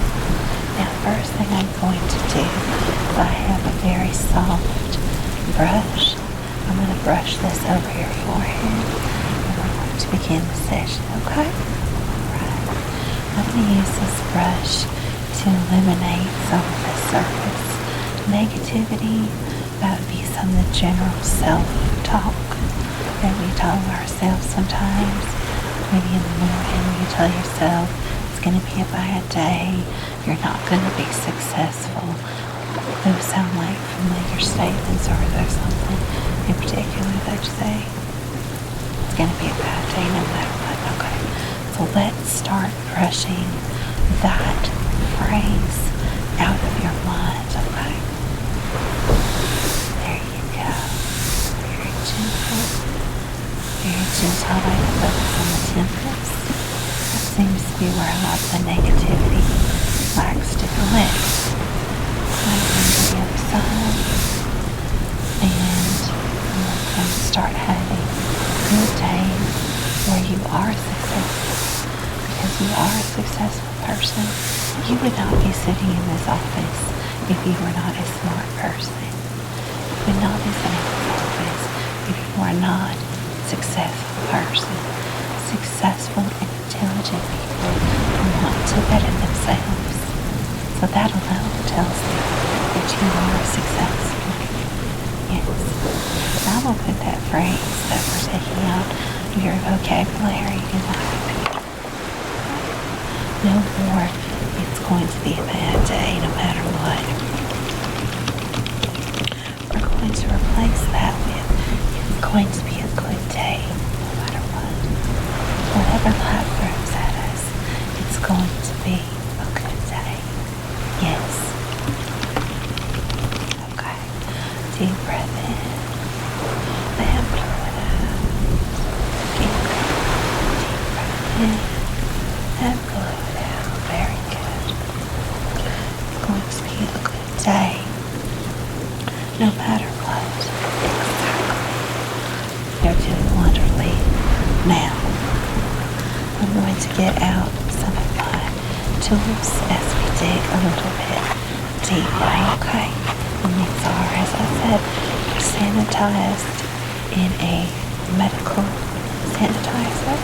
Now, first thing I'm going to do is I have a very soft brush. I'm going to brush this over your forehead and we're going to begin the session, okay? Alright. I'm going to use this brush to eliminate some of the surface negativity. That would be some of the general self-talk that we tell ourselves sometimes. Maybe in the morning you tell yourself it's going to be a bad day, you're not going to be successful. Those sound like familiar statements, or is there something in particular that you say? It's going to be a bad day no matter what. Okay, so let's start brushing that phrase out of your mind, okay? There you go. Very gentle. Very gentle. I like to focus on the temples. That seems to be where a lot of the negativity likes to collect. I'm going to the other side. And I'm going to start having good days where you are successful. Because you are a successful person. You would not be sitting in this office if you were not a smart person. You would not be sitting in this office if you are not a successful person. Successful and intelligent people who want to better themselves. So that alone tells me that you are successful. Yes. So I'm going to put that phrase that we're taking out of your vocabulary in my computer. No more, it's going to be a bad day no matter what. We're going to replace that with, it's going to be a good day no matter what. Whatever life throws at us, it's going to be a good day. Yes. Okay. Deep breath in. And blow it out. Deep breath in. And blow it out. Very good. It's going to be a good day. No matter what. Exactly. You're doing wonderfully. Now, I'm going to get out some of my tools as we dig a little bit deeper, okay? And these are, as I said, sanitized in a medical sanitizer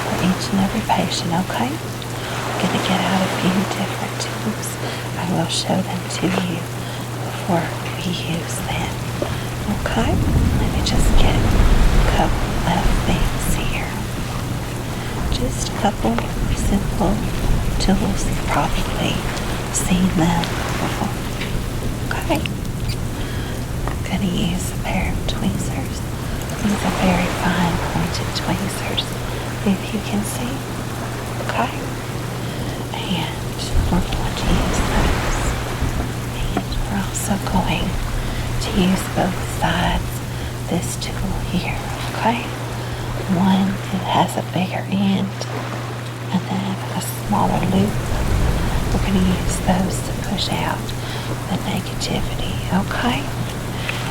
for each and every patient, okay? I'm going to get out a few different tools. I will show them to you before we use them, okay? Let me just get a couple of things here. Just a couple simple tools. You've probably seen them before. Okay. going to use a pair of tweezers. These are very fine pointed tweezers, if you can see. Okay? And we're going to use those. And we're also going to use both sides this tool here, okay? One that has a bigger end and then a smaller loop. We're going to use those to push out the negativity, okay?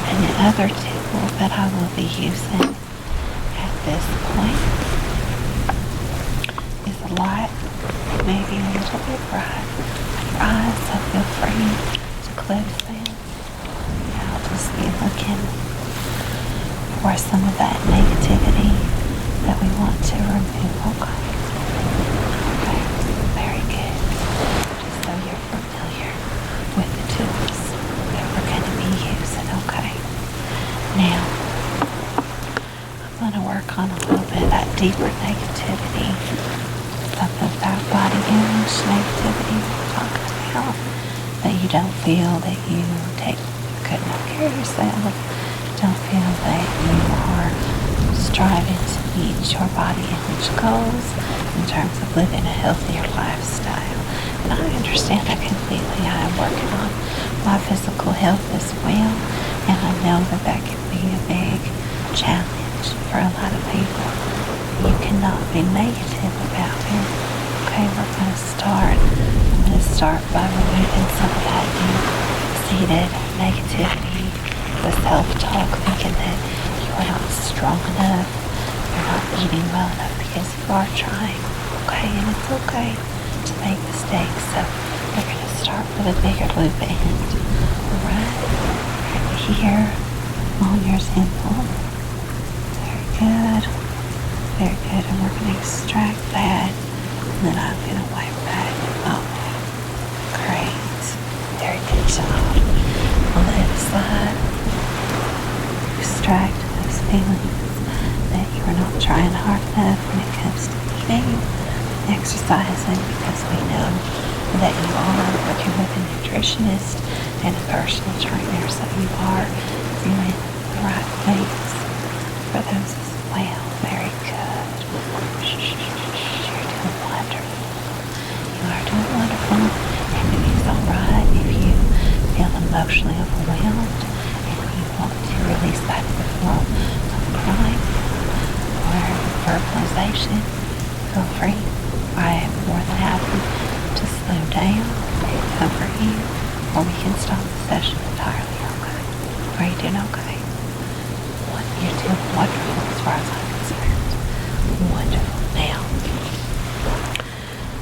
And the other tool that I will be using at this point is a light, maybe a little bit bright on your eyes, so feel free to close them. I'll just be looking for some of that negativity that we want to remove, okay? Okay, very good. Just so you're familiar with the tools that we're going to be using, okay? Now, I'm going to work on a little bit of that deeper negativity, something about body image negativity we're talking about, that you don't feel that you take good enough care of yourself, don't feel that you are striving to meet your body image goals in terms of living a healthier lifestyle. And I understand that completely. I am working on my physical health as well, and I know that that can be a big challenge for a lot of people. You cannot be negative about it. Okay, I'm going to start by removing some of that deep-seated negativity, the self-talk, thinking that you are not strong enough, you're not eating well enough, because you are trying, okay? And it's okay to make mistakes. So we're going to start with a bigger loop end, right here on your temple. Very good. Very good. And we're going to extract that, and then I'm going to wipe that off. Great. Very good job. On the other side, extract those feelings that you are not trying hard enough when it comes to eating, exercising, because we know that you are working with a nutritionist and a personal trainer, so you are doing the right things for those as well. Very good. You're doing wonderful. You are doing wonderful, and it is alright if you feel emotionally overwhelmed and you want to release that in the form of crying or verbalization. Feel free. I am more than happy to slow down and comfort you, or we can stop the session entirely, okay? Are you doing okay? You're doing wonderful as far as I'm concerned. Wonderful. Now,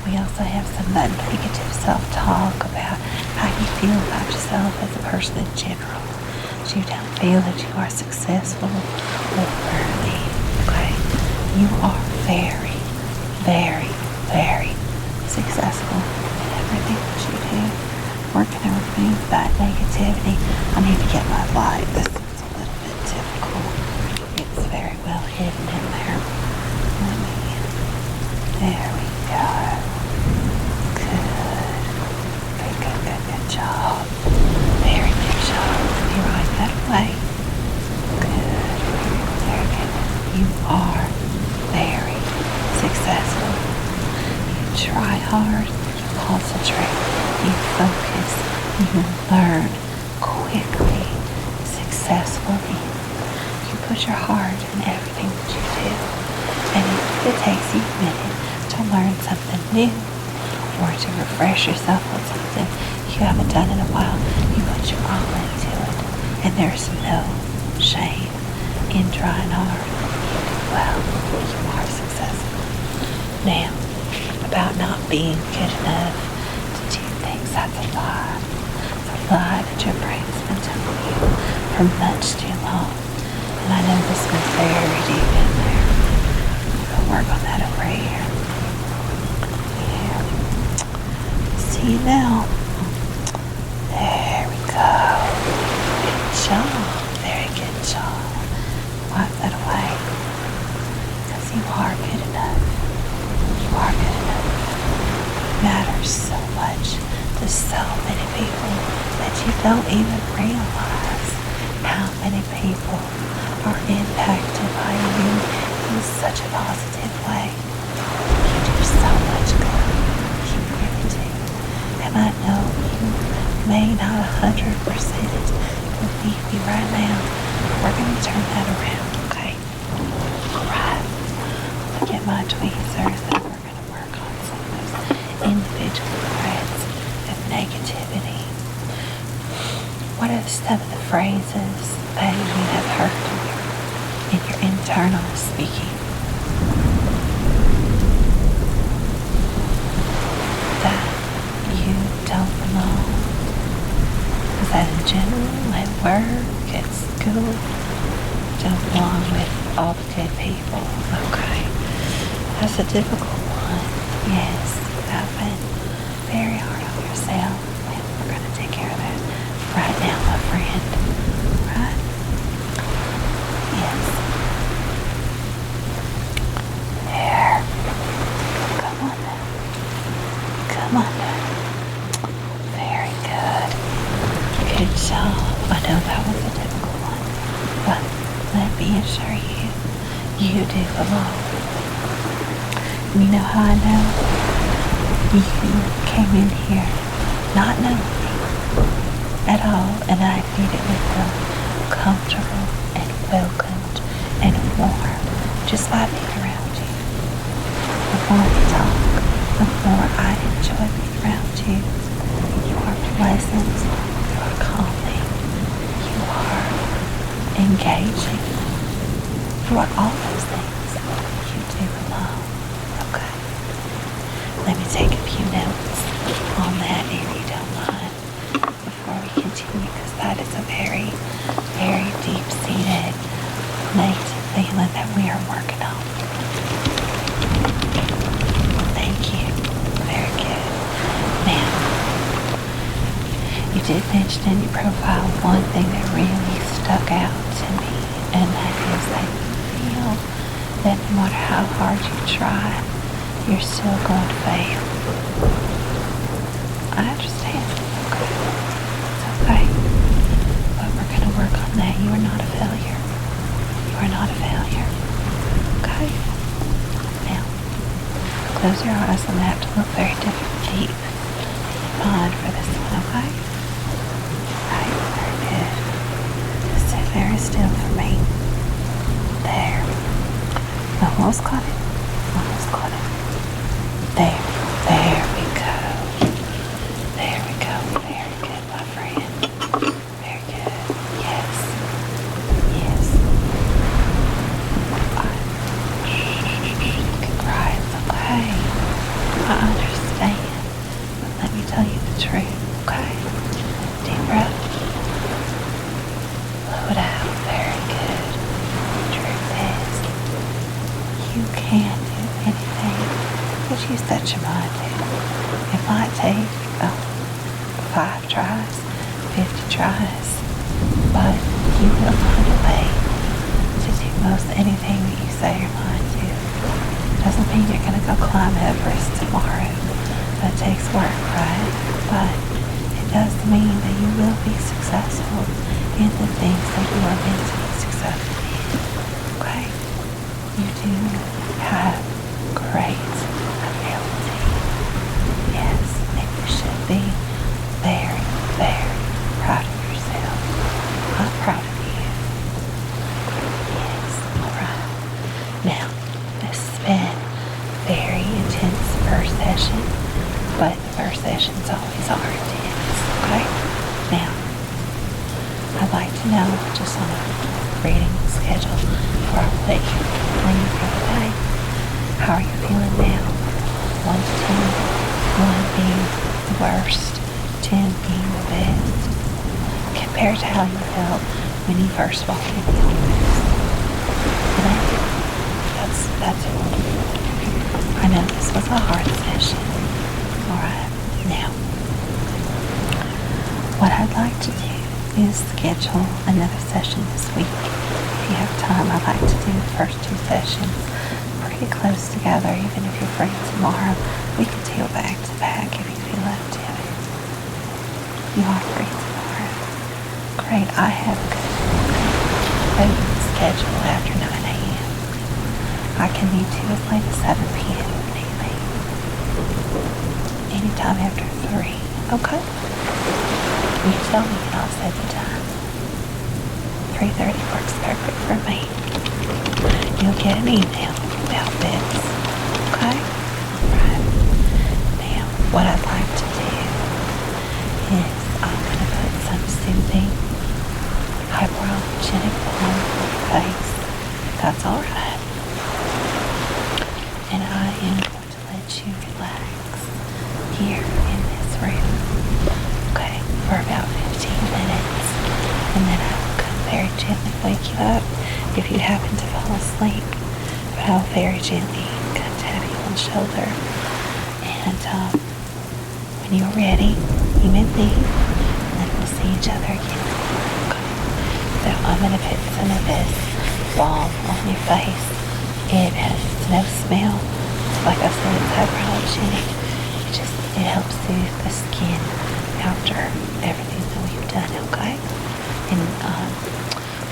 we also have some of that negative self-talk about how you feel about yourself as a person in general. So you don't feel that you are successful or worthy, okay? You are very, very, very successful in everything that you do. We're going to remove that negativity. I need to get my light. This is a little bit difficult. It's very well hidden in there. There we go. Good. Good job. Very good job. Let me right that way. Good. Very good. You are very successful. You try hard. You concentrate. You focus. You learn quickly, successfully. You put your heart in everything that you do. And if it takes you a minute to learn something new or to refresh yourself on something you haven't done in a while, you put your all into it. And there's no shame in trying hard. You do well. You are successful. Now, about not being good enough to do things, that's a lie. It's a lie that your brain's been telling you for much too long. And I know this was very deep in there. We'll work on that over here. Yeah. See now. There we go. Good job. Very good job. Wipe that away. Because you are good enough. You are good enough. It matters so much to so many people that you don't even realize how how many people are impacted by you in such a positive way. You do so much good. You really do. And I know you may not 100% believe me right now. We're going to turn that around, okay? Alright. Look at my tweezers and we're going to work on some of those individual threads of negativity. What are some of the phrases that you have heard in your internal speaking that you don't belong? Is that in general, at work, at school? Don't belong with all the good people. Okay. That's a difficult one. Yes, I've been very hard on yourself, and we're going to take care of that right now, my friend. Right? Yes. There. Come on now. Come on now. Very good. Good job. I know that was a difficult one, but let me assure you, you do belong. You know how I know? You came in here not knowing me at all, and I immediately felt comfortable and welcomed and warm just by being around you. The more we talk, the more I enjoy being around you. You are pleasant, you are calming, you are engaging, you are all those things. You do belong. Okay. Let me take a few notes on that if you don't mind before we continue, because that is a very, very deep-seated negative feeling that we are working on. Thank you. Very good. Now, you did mention in your profile one thing that really stuck out to me, and that is that you feel that no matter how hard you try, you're still going to fail. I understand. Okay. It's okay. But we're going to work on that. You are not a failure. You are not a failure. Okay? Now, close your eyes. I'm going to have to look very deep in your mind for this one, okay? Right. Very good. Just sit very still for me. There. Almost got it. Almost got it. There we go. There we go. Very good, my friend. Very good. Yes. Yes. You can cry. It's okay. I understand. But let me tell you the truth, okay? Deep breath. Blow it out. Very good. The truth is, you can do anything that you set your mind to. It might take 5 tries, 50 tries, but you will find a way to do most anything that you set your mind to. Doesn't mean you're going to go climb Everest tomorrow. That takes work, right? But it does mean that you will be successful in the things that you are meant to be successful in. Okay? You do have great ability. Yes, and you should be very, very proud of yourself. I'm proud of you. Yes, alright. Now, this has been very intense first session, but the first sessions always are intense, okay? Now, I'd like to know, just on a reading schedule before I let you leave for the day, how are you feeling now? 1 to 10, 1 being the worst, 10 being the best, compared to how you felt when you first walked in the office. That's it. I know this was a hard session. Alright, now, what I'd like to do is schedule another session this week. If you have time, I'd like to do the first 2 sessions pretty close together. Even if you're free tomorrow, we can do back to back if you feel up to it. You are free tomorrow. Great, I have a good open schedule after 9 a.m. I can meet you as late as 7 p.m. if need be. Anytime after 3, okay? You tell me and I'll set the time. 3:30 works perfect for me. You'll get an email about this, okay? Alright. Now, what I'd like to do is I'm going to put some soothing hypoallergenic balm on your face. That's alright. And I am going to let you relax here in this room, okay, for about 15 minutes. And then I will come very gently wake you up if you happen to fall asleep. But I'll very gently come tap you on the shoulder. And when you're ready, you may leave. And then we'll see each other again. Okay. So I'm going to put some of this balm on your face. It has no smell. Like I said, it's hypoallergenic. It helps soothe the skin after everything that we've done, okay? And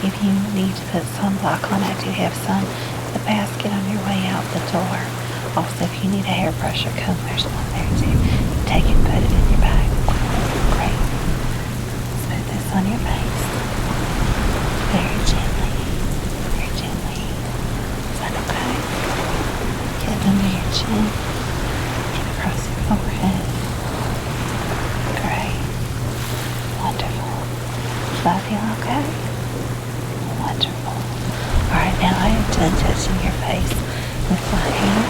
if you need to put sunblock on, I do have some in the basket on your way out the door. Also, if you need a hairbrush or comb, there's one there too. Take it and put it in your bag. Great. Let's put this on your face. Very gently. Very gently. Is that okay? Get it under your chin. Get across your forehead. Great. Wonderful. That feel okay? Wonderful. Alright, now I am done touching your face with my hand.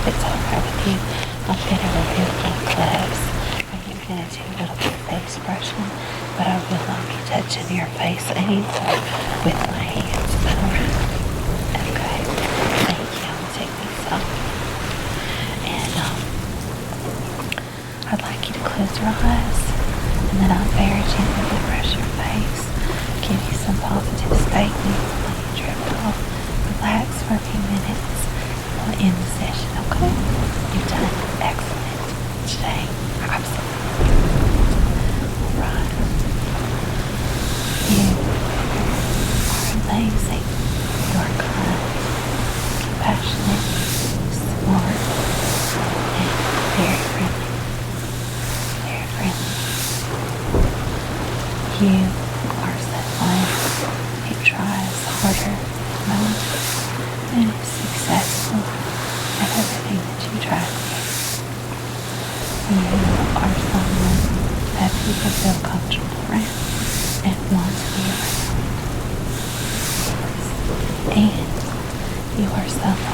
If it's alright with you, I'm going to remove my gloves. I am going to do a little bit of face brushing, but I will not be touching your face anymore with my hands. Alright? Okay. Thank you. I'm going to take these off. And I'd like you to close your eyes. And then I'll very gently brush your face. Give you some positive statements. Let you drift off. Relax for a few minutes. We'll end the session, okay? You've done excellent today. Absolutely. Alright. You are amazing. You are kind, compassionate, smart, and very friendly. Very friendly. You are someone who tries harder than most and is successful at everything that you try to do. You are someone that people feel comfortable around and want to be around. And you are someone